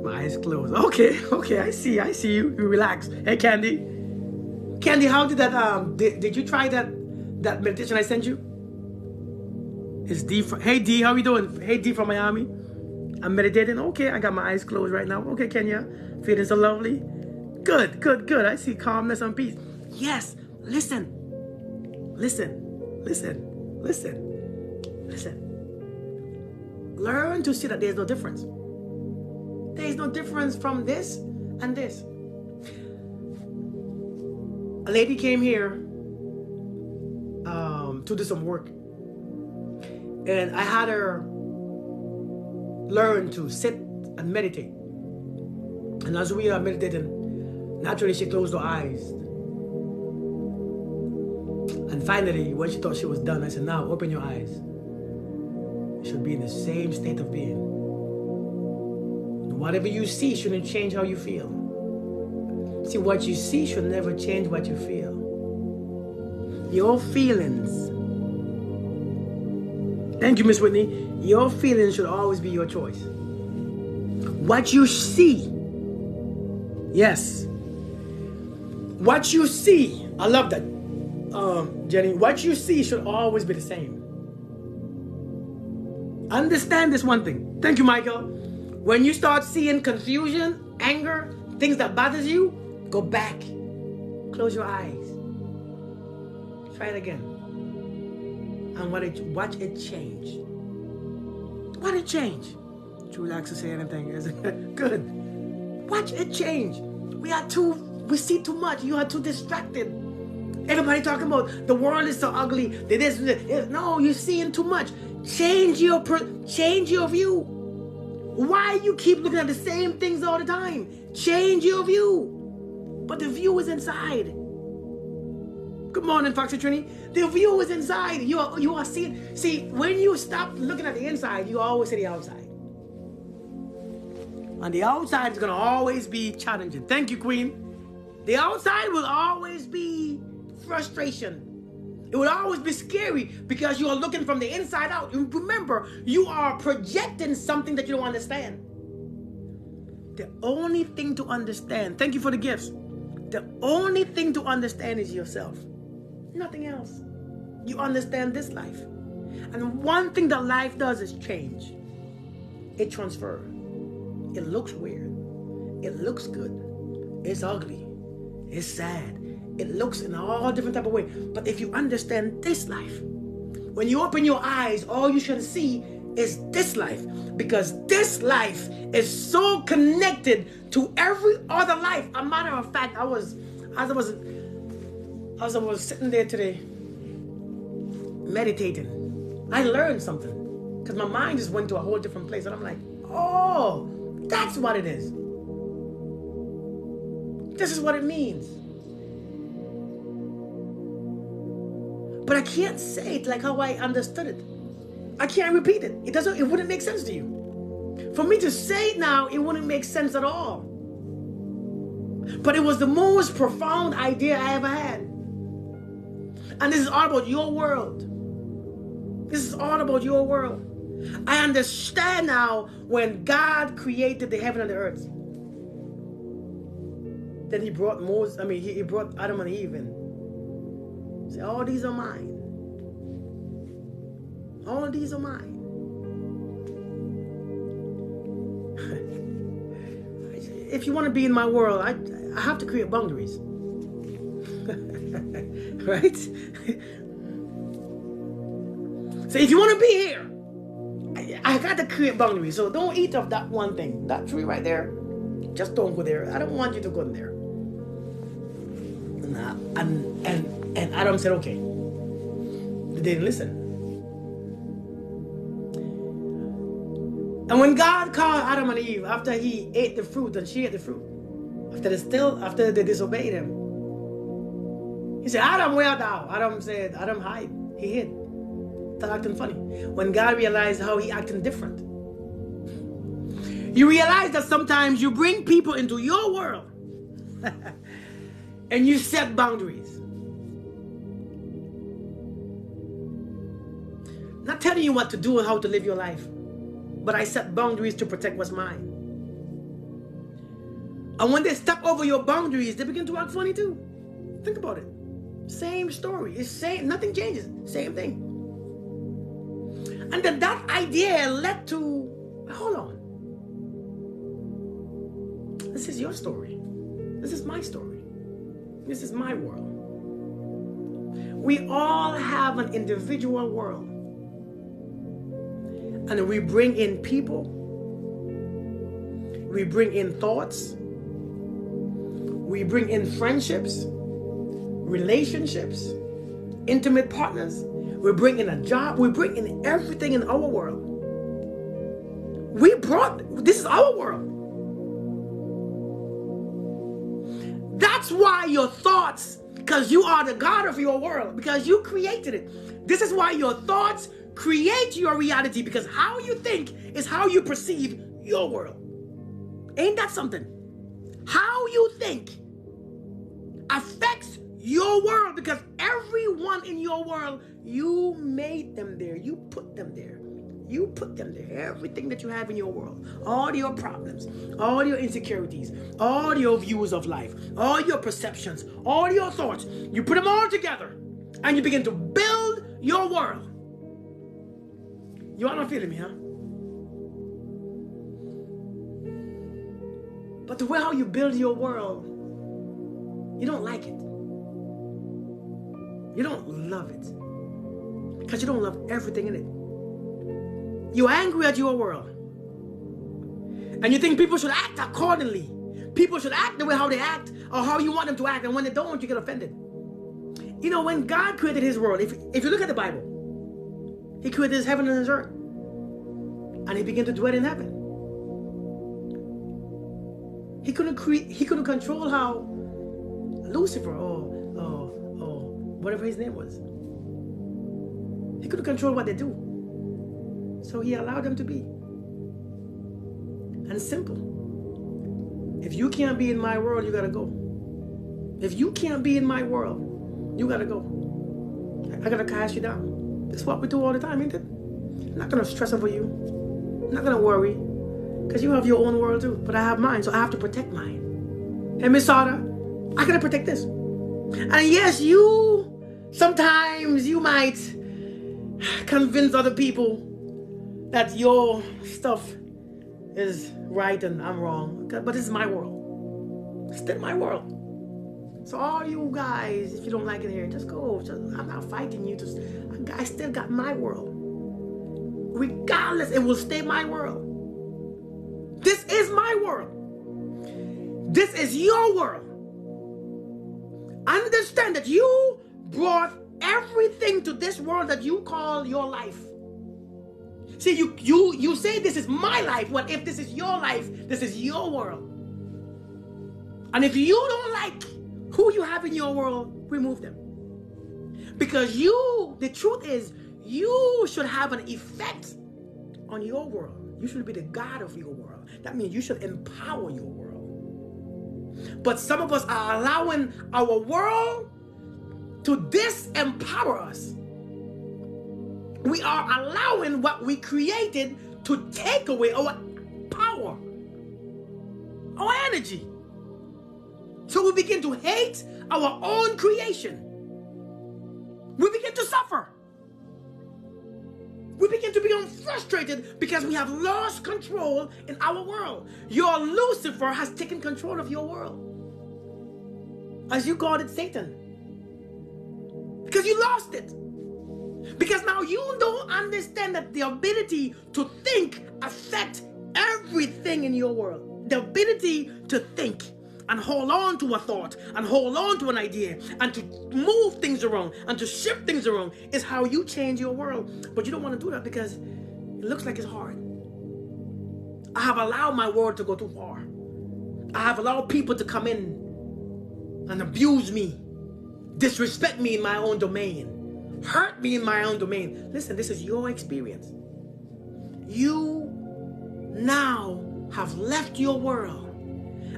My eyes closed. Okay, I see you. You relax. Hey, Candy, how did that, did you try that meditation I sent you? It's D. Hey, D, how you doing? Hey, D from Miami. I'm meditating. Okay, I got my eyes closed right now. Okay, Kenya, feeling so lovely. Good. I see calmness and peace. Yes, listen. Learn to see that there's no difference. There is no difference from this and this. A lady came here to do some work, and I had her learn to sit and meditate. And as we are meditating, naturally she closed her eyes. And finally, when she thought she was done, I said, now open your eyes. You should be in the same state of being. Whatever you see shouldn't change how you feel. See, what you see should never change what you feel. Your feelings, thank you, Miss Whitney, your feelings should always be your choice. What you see, yes, what you see, I love that, Jenny, what you see should always be the same. Understand this one thing. Thank you, Michael. When you start seeing confusion, anger, things that bothers you, go back. Close your eyes. Try it again. And watch it change. Watch it change. True relax to say anything. Is it good? Watch it change. We see too much. You are too distracted. Everybody talking about the world is so ugly. No, you're seeing too much. Change your view. Why you keep looking at the same things all the time? Change your view. But the view is inside. Good morning, Foxy Trini. The view is inside. You are seeing. See, when you stop looking at the inside, you always see the outside. And the outside is going to always be challenging. Thank you, Queen. The outside will always be frustration. It will always be scary because you are looking from the inside out. Remember, you are projecting something that you don't understand. The only thing to understand, thank you for the gifts. The only thing to understand is yourself. Nothing else. You understand this life. And one thing that life does is change. It transfers. It looks weird. It looks good. It's ugly. It's sad. It looks in all different type of ways. But if you understand this life, when you open your eyes, all you should see is this life. Because this life is so connected to every other life. A matter of fact, as I was sitting there today, meditating, I learned something. Because my mind just went to a whole different place. And I'm like, oh, that's what it is. This is what it means. But I can't say it like how I understood it. I can't repeat it. It wouldn't make sense to you. For me to say it now, it wouldn't make sense at all. But it was the most profound idea I ever had. And this is all about your world. This is all about your world. I understand now when God created the heaven and the earth. Then he brought he brought Adam and Eve in. Say, all these are mine. All these are mine. If you want to be in my world, I have to create boundaries. Right? So if you want to be here, I got to create boundaries. So don't eat off that one thing. That tree right there. Just don't go there. I don't want you to go in there. And Adam said, okay. They didn't listen. And when God called Adam and Eve after he ate the fruit and she ate the fruit, after they disobeyed him, he said, Adam, where art thou? Adam said, Adam hide. He hid. Started acting funny. When God realized how he acting different, you realize that sometimes you bring people into your world and you set boundaries. Not telling you what to do or how to live your life, but I set boundaries to protect what's mine. And when they step over your boundaries, they begin to act funny too. Think about it. Same story. It's same. Nothing changes. Same thing. And then that idea led to, hold on. This is your story. This is my story. This is my world. We all have an individual world. And we bring in people. We bring in thoughts. We bring in friendships. relationships, intimate partners. We bring in a job. We bring in everything in our world. This is our world. That's why your thoughts, because you are the God of your world, because you created it. This is why your thoughts create your reality, because how you think is how you perceive your world. Ain't that something? How you think affects your world, because everyone in your world, you made them there. You put them there. You put them there. Everything that you have in your world, all your problems, all your insecurities, all your views of life, all your perceptions, all your thoughts, you put them all together and you begin to build your world. You are not feeling me, huh? But the way how you build your world, you don't like it. You don't love it. Because you don't love everything in it. You're angry at your world. And you think people should act accordingly. People should act the way how they act or how you want them to act. And when they don't, you get offended. You know, when God created his world, if you look at the Bible, he created his heaven and his earth. And he began to dwell in heaven. He couldn't control how Lucifer or whatever his name was. He couldn't control what they do. So he allowed them to be. And simple. If you can't be in my world, you gotta go. If you can't be in my world, you gotta go. I gotta cast you down. That's what we do all the time, ain't it? I'm not gonna stress over you. I'm not gonna worry. Because you have your own world too. But I have mine, so I have to protect mine. Hey, Miss Sada, I gotta protect this. And yes, sometimes you might convince other people that your stuff is right and I'm wrong. But it's my world. It's still my world. So all you guys, if you don't like it here, just go. I'm not fighting you. I still got my world. Regardless, it will stay my world. This is my world. This is your world. Understand that you brought everything to this world that you call your life. See, you say this is my life. What if this is your life? This is your world. And if you don't like who you have in your world, remove them. Because the truth is, you should have an effect on your world. You should be the God of your world. That means you should empower your world. But some of us are allowing our world to disempower us. We are allowing what we created to take away our power, our energy. So we begin to hate our own creation. We begin to suffer. We begin to become frustrated because we have lost control in our world. Your Lucifer has taken control of your world. As you called it, Satan. Because you lost it. Because now you don't understand that the ability to think affects everything in your world. The ability to think and hold on to a thought and hold on to an idea and to move things around and to shift things around is how you change your world. But you don't want to do that because it looks like it's hard. I have allowed my world to go too far. I have allowed people to come in and abuse me, disrespect me in my own domain, hurt me in my own domain. Listen, this is your experience. You now have left your world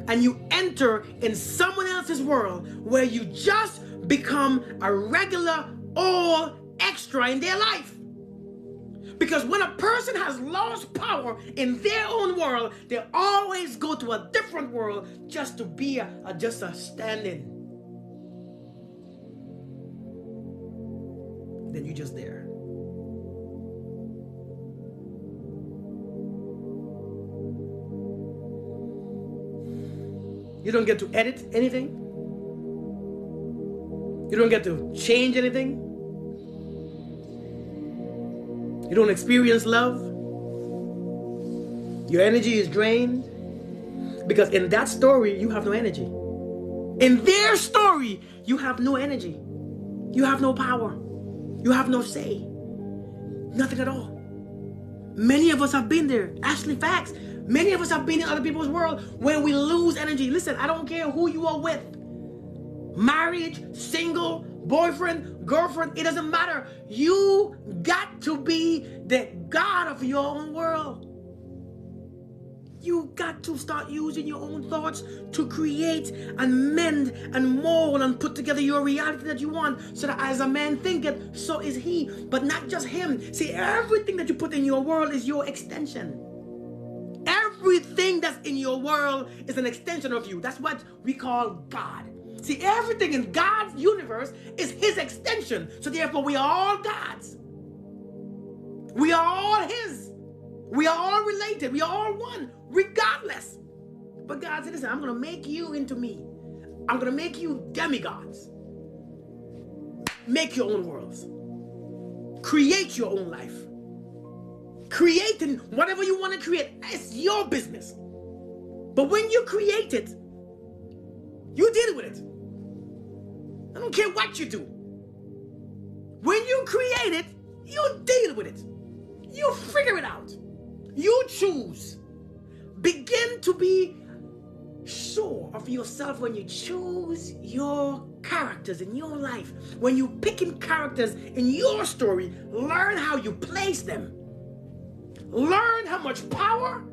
and you enter in someone else's world where you just become a regular or extra in their life. Because when a person has lost power in their own world, they always go to a different world just to be just a stand-in. Then you're just there. You don't get to edit anything. You don't get to change anything. You don't experience love. Your energy is drained. Because in that story, you have no energy. In their story, you have no energy. You have no power. You have no say. Nothing at all. Many of us have been there. Actually, facts. Many of us have been in other people's world when we lose energy. Listen, I don't care who you are with. Marriage, single, boyfriend, girlfriend, it doesn't matter. You got to be the God of your own world. You got to start using your own thoughts to create and mend and mold and put together your reality that you want, so that as a man thinketh, so is he. But not just him. See, everything that you put in your world is your extension. Everything that's in your world is an extension of you. That's what we call God. See, everything in God's universe is his extension. So therefore, we are all God's. We are all his. We are all related. We are all one, regardless. But God said, listen, I'm going to make you into me. I'm going to make you demigods. Make your own worlds. Create your own life. Creating whatever you want to create, it's your business. But when you create it, you deal with it. I don't care what you do. When you create it, you deal with it. You figure it out. You choose. Begin to be sure of yourself when you choose your characters in your life. When you picking characters in your story, learn how you place them. Learn how much power.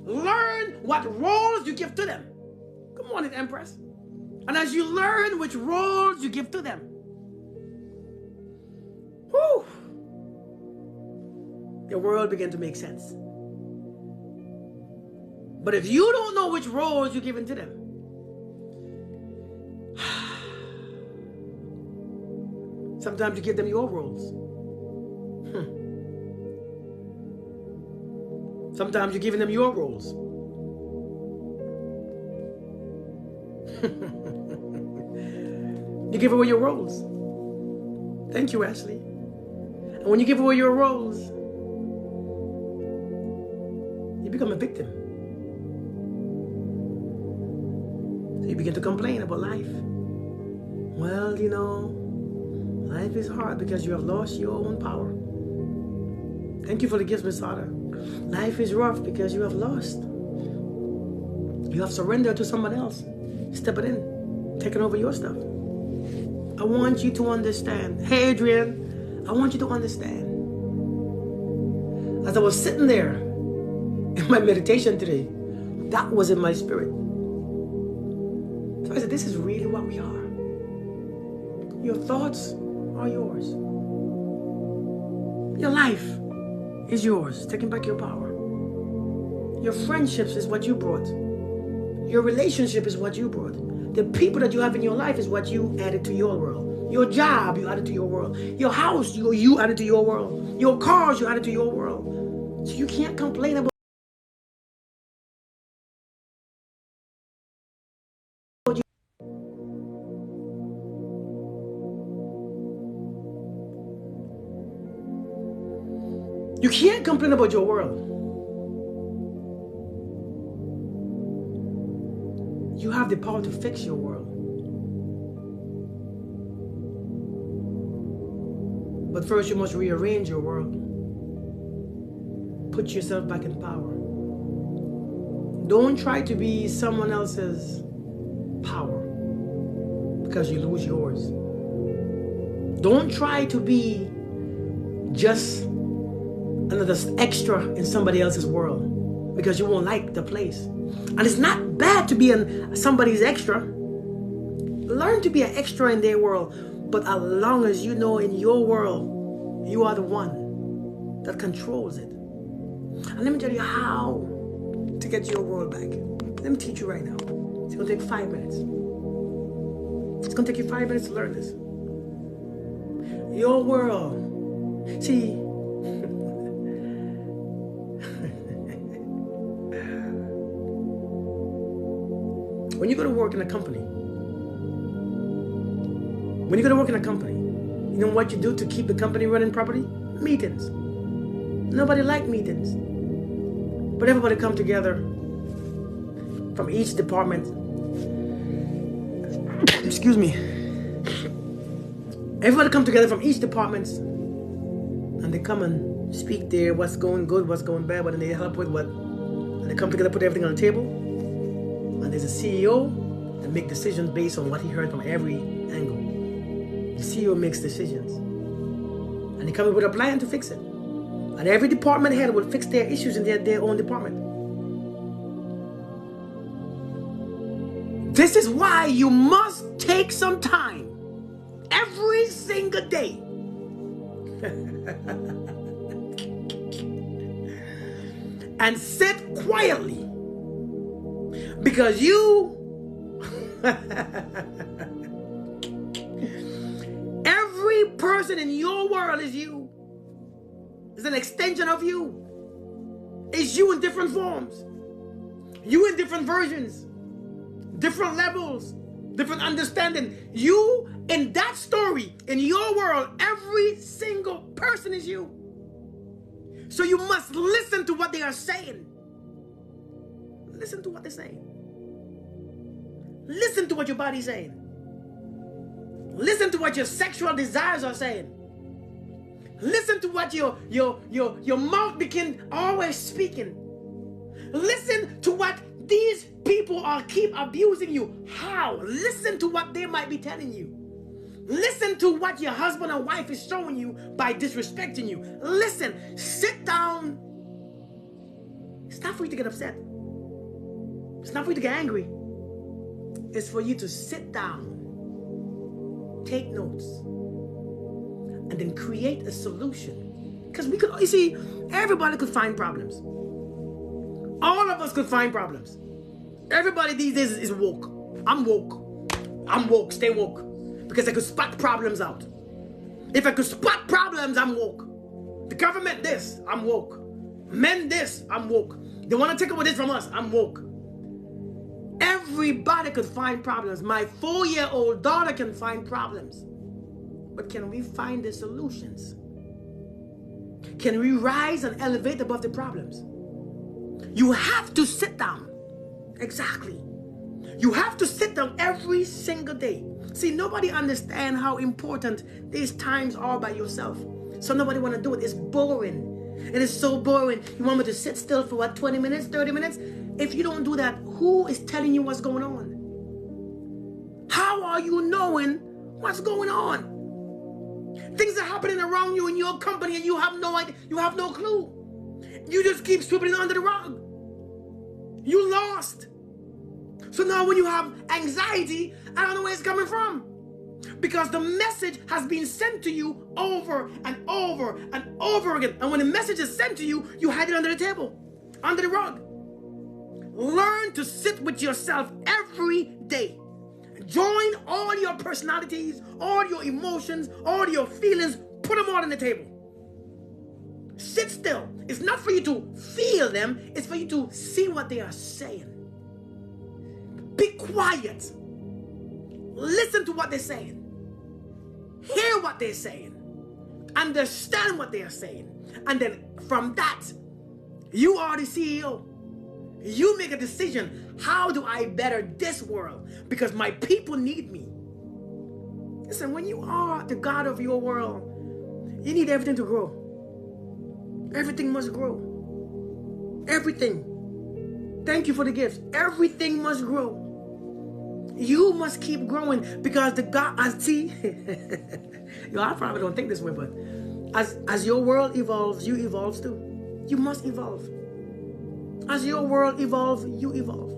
Learn what roles you give to them. Good morning, Empress. And as you learn which roles you give to them, whew, the world begin to make sense. But if you don't know which roles you're giving to them, sometimes you give them your roles. Sometimes you're giving them your roles. You give away your roles. Thank you, Ashley. And when you give away your roles, you become a victim. So you begin to complain about life. Well, you know, life is hard because you have lost your own power. Thank you for the gifts, Miss Otter. Life is rough because you have lost. You have surrendered to someone else, stepping in, taking over your stuff. I want you to understand. Hey, Adrian, I want you to understand. As I was sitting there in my meditation today, that was in my spirit. So I said, this is really what we are. Your thoughts are yours. Your life is yours, taking back your power. Your friendships is what you brought. Your relationship is what you brought. The people that you have in your life is what you added to your world. Your job, you added to your world. Your house, you added to your world. Your cars, you added to your world. So you can't complain about You can't complain about your world. You have the power to fix your world. But first you must rearrange your world. Put yourself back in power. Don't try to be someone else's power because you lose yours. Don't try to be just another extra in somebody else's world because you won't like the place. And it's not bad to be somebody's extra. Learn to be an extra in their world. But as long as you know in your world, you are the one that controls it. And let me tell you how to get your world back. Let me teach you right now. It's going to take 5 minutes. It's going to take you 5 minutes to learn this. Your world. See, when you go to work in a company, you know what you do to keep the company running properly? Meetings. Nobody likes meetings. But everybody come together from each department excuse me, everybody come together from each department, and they come and speak there, what's going good, what's going bad, but then they help with what, and they come together, put everything on the table, and there's a CEO that make decisions based on what he heard from every angle. The CEO makes decisions, and he comes up with a plan to fix it, and every department head will fix their issues in their own department. This is why you must take some time every single day and sit quietly, because you every person in your world is you. It's an extension of you. It's you in different forms, you in different versions, different levels, different understanding. You in that story, in your world, every single person is you. So you must listen to what they are saying. Listen to what they're saying. Listen to what your body's saying. Listen to what your sexual desires are saying. Listen to what your mouth begin always speaking. Listen to what these people are keep abusing you. How? Listen to what they might be telling you. Listen to what your husband or wife is showing you by disrespecting you. Listen. Sit down. It's not for you to get upset. It's not for you to get angry. It's for you to sit down, take notes, and then create a solution. Because we could, you see, everybody could find problems. All of us could find problems. Everybody these days is woke. I'm woke. I'm woke. Stay woke. Because I could spot problems out. If I could spot problems, I'm woke. The government this, I'm woke. Men this, I'm woke. They want to take over this from us, I'm woke. Everybody could find problems. My 4-year-old daughter can find problems. But can we find the solutions? Can we rise and elevate above the problems? You have to sit down. Exactly. You have to sit down every single day. See, nobody understands how important these times are by yourself. So nobody want to do it. It's boring. It is so boring. You want me to sit still for what, 20 minutes, 30 minutes? If you don't do that, who is telling you what's going on? How are you knowing what's going on? Things are happening around you in your company and you have no idea. You have no clue. You just keep sweeping it under the rug. You lost. So now when you have anxiety, I don't know where it's coming from. Because the message has been sent to you over and over and over again. And when the message is sent to you, you hide it under the table, under the rug. Learn to sit with yourself every day. Join all your personalities, all your emotions, all your feelings, put them all on the table. Sit still. It's not for you to feel them, it's for you to see what they are saying. Be quiet. Listen to what they're saying. Hear what they're saying. Understand what they are saying. And then from that, you are the CEO. You make a decision. How do I better this world? Because my people need me. Listen, when you are the God of your world, you need everything to grow. Everything must grow. Everything. Thank you for the gifts. Everything must grow. You must keep growing because the God, I see, I probably don't think this way, but as your world evolves, you evolve too. You must evolve. As your world evolves, you evolve.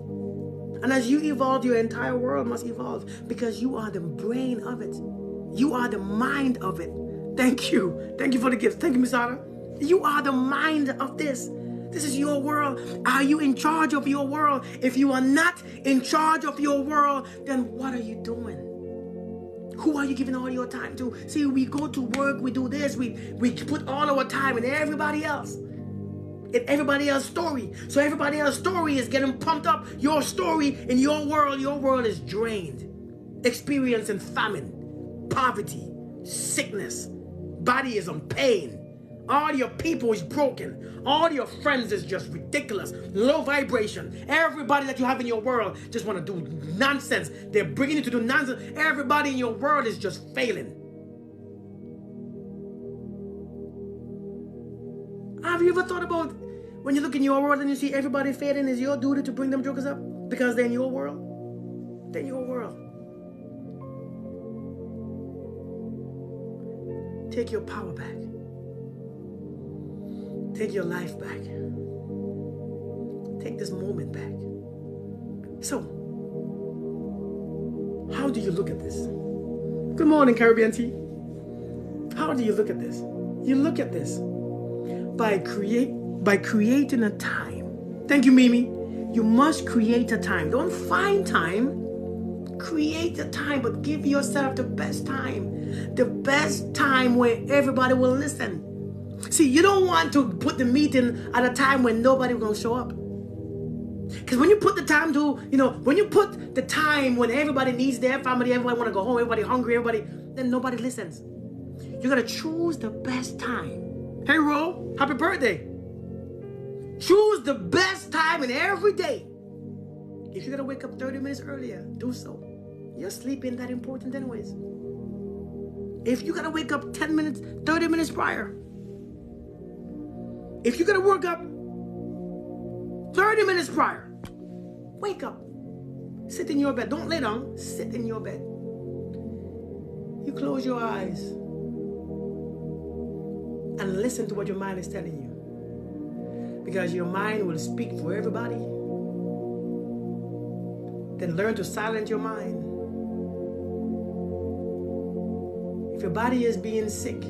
And as you evolve, your entire world must evolve because you are the brain of it. You are the mind of it. Thank you. Thank you for the gifts. Thank you, Miss Ada. You are the mind of this. This is your world. Are you in charge of your world? If you are not in charge of your world, then what are you doing? Who are you giving all your time to? See, we go to work, we do this, we put all our time in everybody else. In everybody else's story. So everybody else's story is getting pumped up. Your story in your world is drained. Experiencing famine, poverty, sickness. Body is in pain. All your people is broken. All your friends is just ridiculous. Low vibration. Everybody that you have in your world just want to do nonsense. They're bringing you to do nonsense. Everybody in your world is just failing. Have you ever thought about when you look in your world and you see everybody failing, is your duty to bring them jokers up? Because they're in your world? They're in your world. Take your power back. Take your life back. Take this moment back. So, how do you look at this? Good morning, Caribbean tea. How do you look at this? You look at this by creating a time. Thank you, Mimi. You must create a time. Don't find time. Create a time, but give yourself the best time. The best time where everybody will listen. See, you don't want to put the meeting at a time when nobody will show up. Because when you put the time to, when you put the time when everybody needs their family, everybody want to go home, everybody hungry, then nobody listens. You got to choose the best time. Hey, Ro, happy birthday. Choose the best time in every day. If you got to wake up 30 minutes earlier, do so. Your sleep ain't that important anyways. If you got to wake up 30 minutes prior. If you're going to work up 30 minutes prior, wake up. Sit in your bed. Don't lay down. Sit in your bed. You close your eyes and listen to what your mind is telling you. Because your mind will speak for everybody. Then learn to silence your mind. If your body is being sick,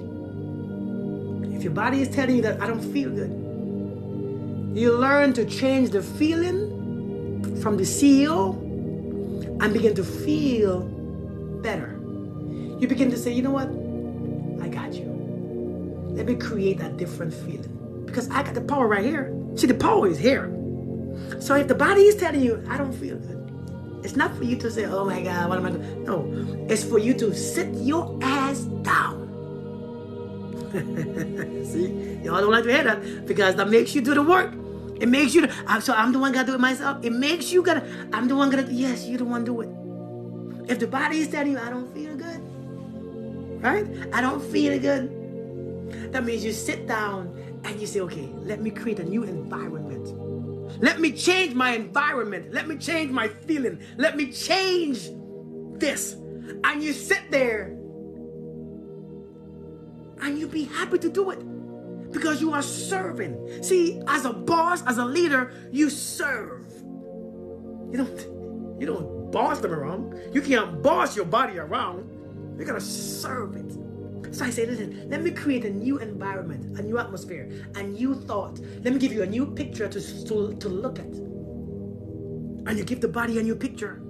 if your body is telling you that I don't feel good, you learn to change the feeling from the CEO and begin to feel better. You begin to say, you know what? I got you. Let me create a different feeling. Because I got the power right here. See, the power is here. So if the body is telling you, I don't feel good, it's not for you to say, oh my God, what am I doing? No, it's for you to sit your ass down. See, y'all don't like to hear that because that makes you do the work. It makes you, so I'm the one gotta do it myself. It makes you I'm the one gonna, yes, you the one do it. If the body is telling you, I don't feel good, right? I don't feel good. That means you sit down and you say, okay, let me create a new environment. Let me change my environment. Let me change my feeling. Let me change this. And you sit there and you be happy to do it because you are serving. See, as a boss, as a leader, you serve. You don't boss them around. You can't boss your body around. You gotta serve it. So I say, listen, let me create a new environment, a new atmosphere, a new thought. Let me give you a new picture to look at. And you give the body a new picture.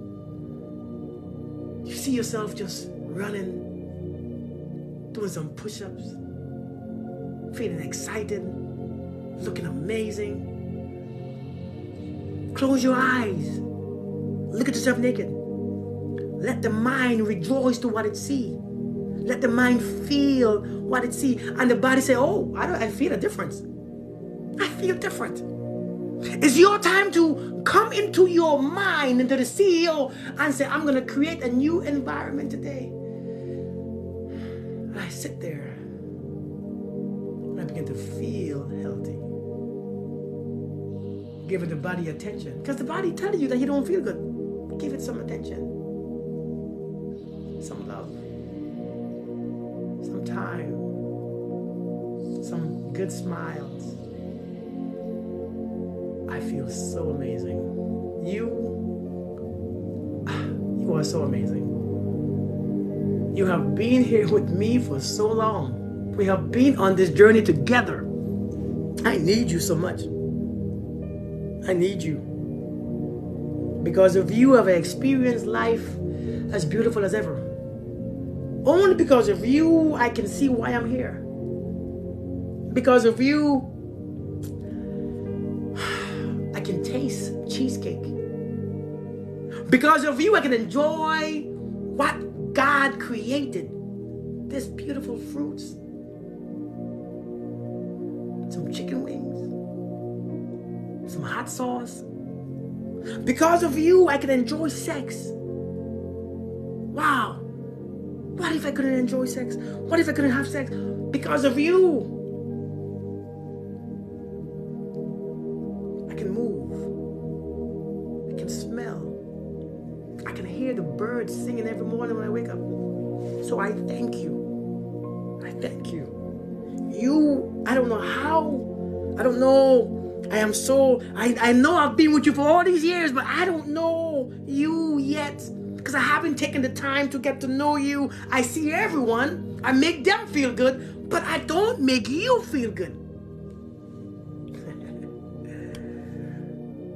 You see yourself just running, doing some push-ups, feeling excited, looking amazing. Close your eyes. Look at yourself naked. Let the mind rejoice to what it sees. Let the mind feel what it sees. And the body say, oh, I feel a difference. I feel different. It's your time to come into your mind, into the CEO, and say, I'm going to create a new environment today. And I sit there and I begin to feel healthy. Giving the body attention. Because the body tells you that you don't feel good. Give it some attention. Some love. Some time. Some good smiles. I feel so amazing. You are so amazing. You have been here with me for so long. We have been on this journey together. I need you so much. I need you. Because of you, I've experienced life as beautiful as ever. Only because of you, I can see why I'm here. Because of you, I can taste cheesecake. Because of you, I can enjoy what God created. These beautiful fruits. some chicken wings, some hot sauce. Because of you, I can enjoy sex. Wow. What if I couldn't enjoy sex? What if I couldn't have sex? Because of you, I can move. I can smell. I can hear the birds singing every morning when I wake up. So I thank you. I thank you. You, I don't know how. I don't know. I know I've been with you for all these years, but I don't know you yet. Because I haven't taken the time to get to know you. I see everyone. I make them feel good, but I don't make you feel good.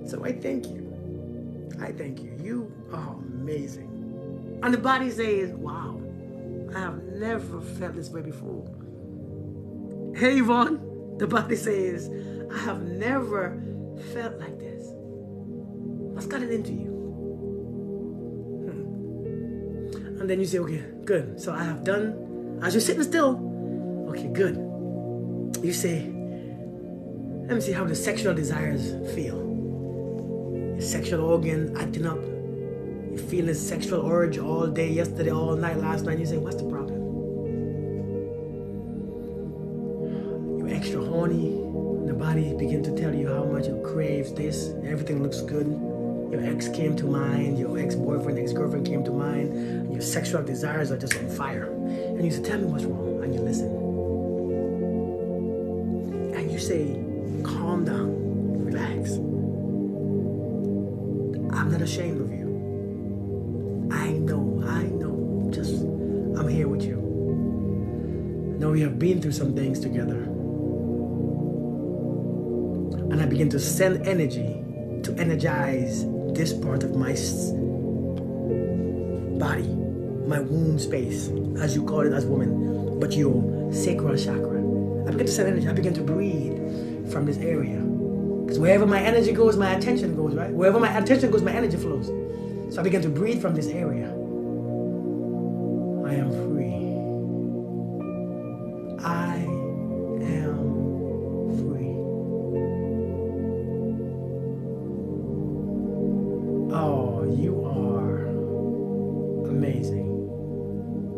So I thank you. I thank you. You are amazing. And the body says, wow, I have never felt this way before. Hey, Yvonne, the body says, I have never felt like this. What's gotten into you? And then you say, okay, good. So I have done, as you're sitting still, okay, good. You say, let me see how the sexual desires feel. Your sexual organ acting up. You feel this sexual urge all day, yesterday, all night, last night. You say, what's the problem? You're extra horny. The body begin to tell you how much it craves this. Everything looks good. Your ex came to mind. Your ex-boyfriend, ex-girlfriend came to mind. And your sexual desires are just on fire. And you say, tell me what's wrong. And you listen. And you say, calm down. Relax. I'm not ashamed of you. I know. Just, I'm here with you. I know we have been through some things together. And I begin to send energy to energize this part of my body, my womb space, as you call it as woman, but your sacral chakra. I begin to send energy. I begin to breathe from this area. Because wherever my energy goes, my attention goes, right? Wherever my attention goes, my energy flows. So I begin to breathe from this area. I am free. I am free. Oh, you are amazing.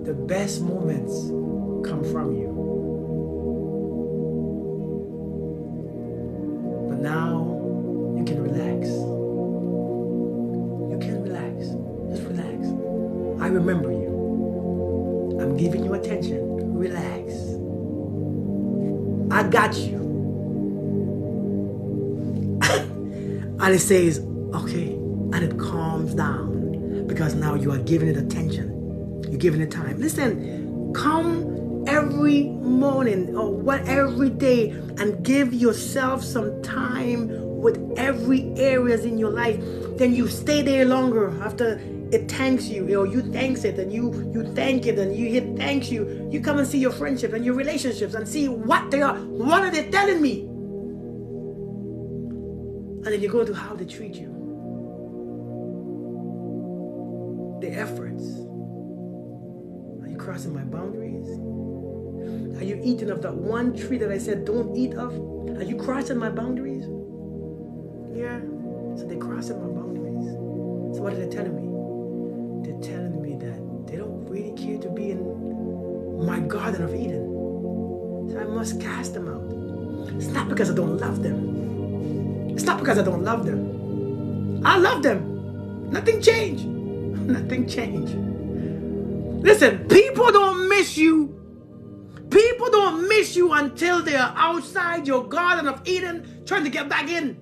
The best moments come from you. But now you can relax. You can relax. Just relax. I remember you. I'm giving you attention. Relax. I got you. And it says, okay. And it calms down. Because now you are giving it attention. You're giving it time. Listen, come every morning or every day and give yourself some time with every areas in your life. Then you stay there longer after it thanks you, or you thanks it, and you thank it, and you hit thanks you. You come and see your friendship and your relationships and see what they are. What are they telling me? And then you go to how they treat you. The efforts. Are you crossing my boundaries? Are you eating of that one tree that I said don't eat of? Are you crossing my boundaries? Yeah. So they're crossing my boundaries. So what are they telling me? They're telling me that they don't really care to be in my Garden of Eden. So I must cast them out. It's not because I don't love them. It's not because I don't love them. I love them. Nothing changed. Nothing changed. Listen, people don't miss you. People don't miss you until they are outside your Garden of Eden trying to get back in.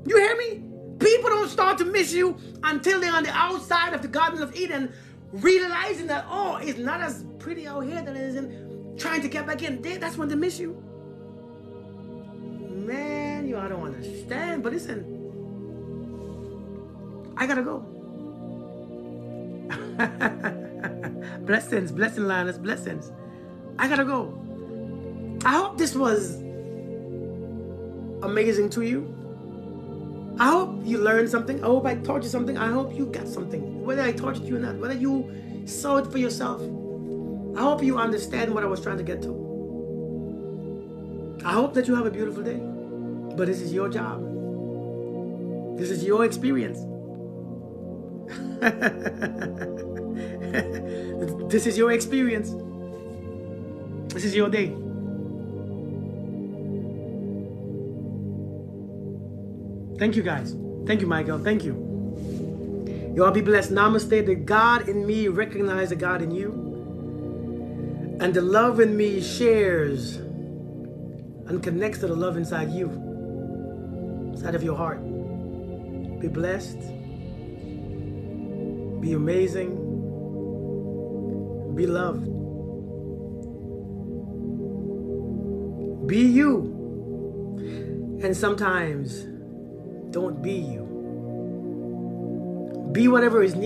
You hear me? People don't start to miss you until they're on the outside of the Garden of Eden, realizing that, oh, it's not as pretty out here than it is in, trying to get back in. That's when they miss you. Man, I don't understand, but listen, I gotta go. Blessings, Linus, blessings. I gotta go. I hope this was amazing to you. I hope you learned something. I hope I taught you something. I hope you got something. Whether I taught you or not, whether you saw it for yourself. I hope you understand what I was trying to get to. I hope that you have a beautiful day. But this is your job. This is your experience. This is your experience. This is your day. Thank you, guys. Thank you, Michael. Thank you. You all be blessed. Namaste. The God in me recognize the God in you. And the love in me shares and connects to the love inside you, inside of your heart. Be blessed. Be amazing. Be loved. Be you. And sometimes don't be you. Be whatever is needed.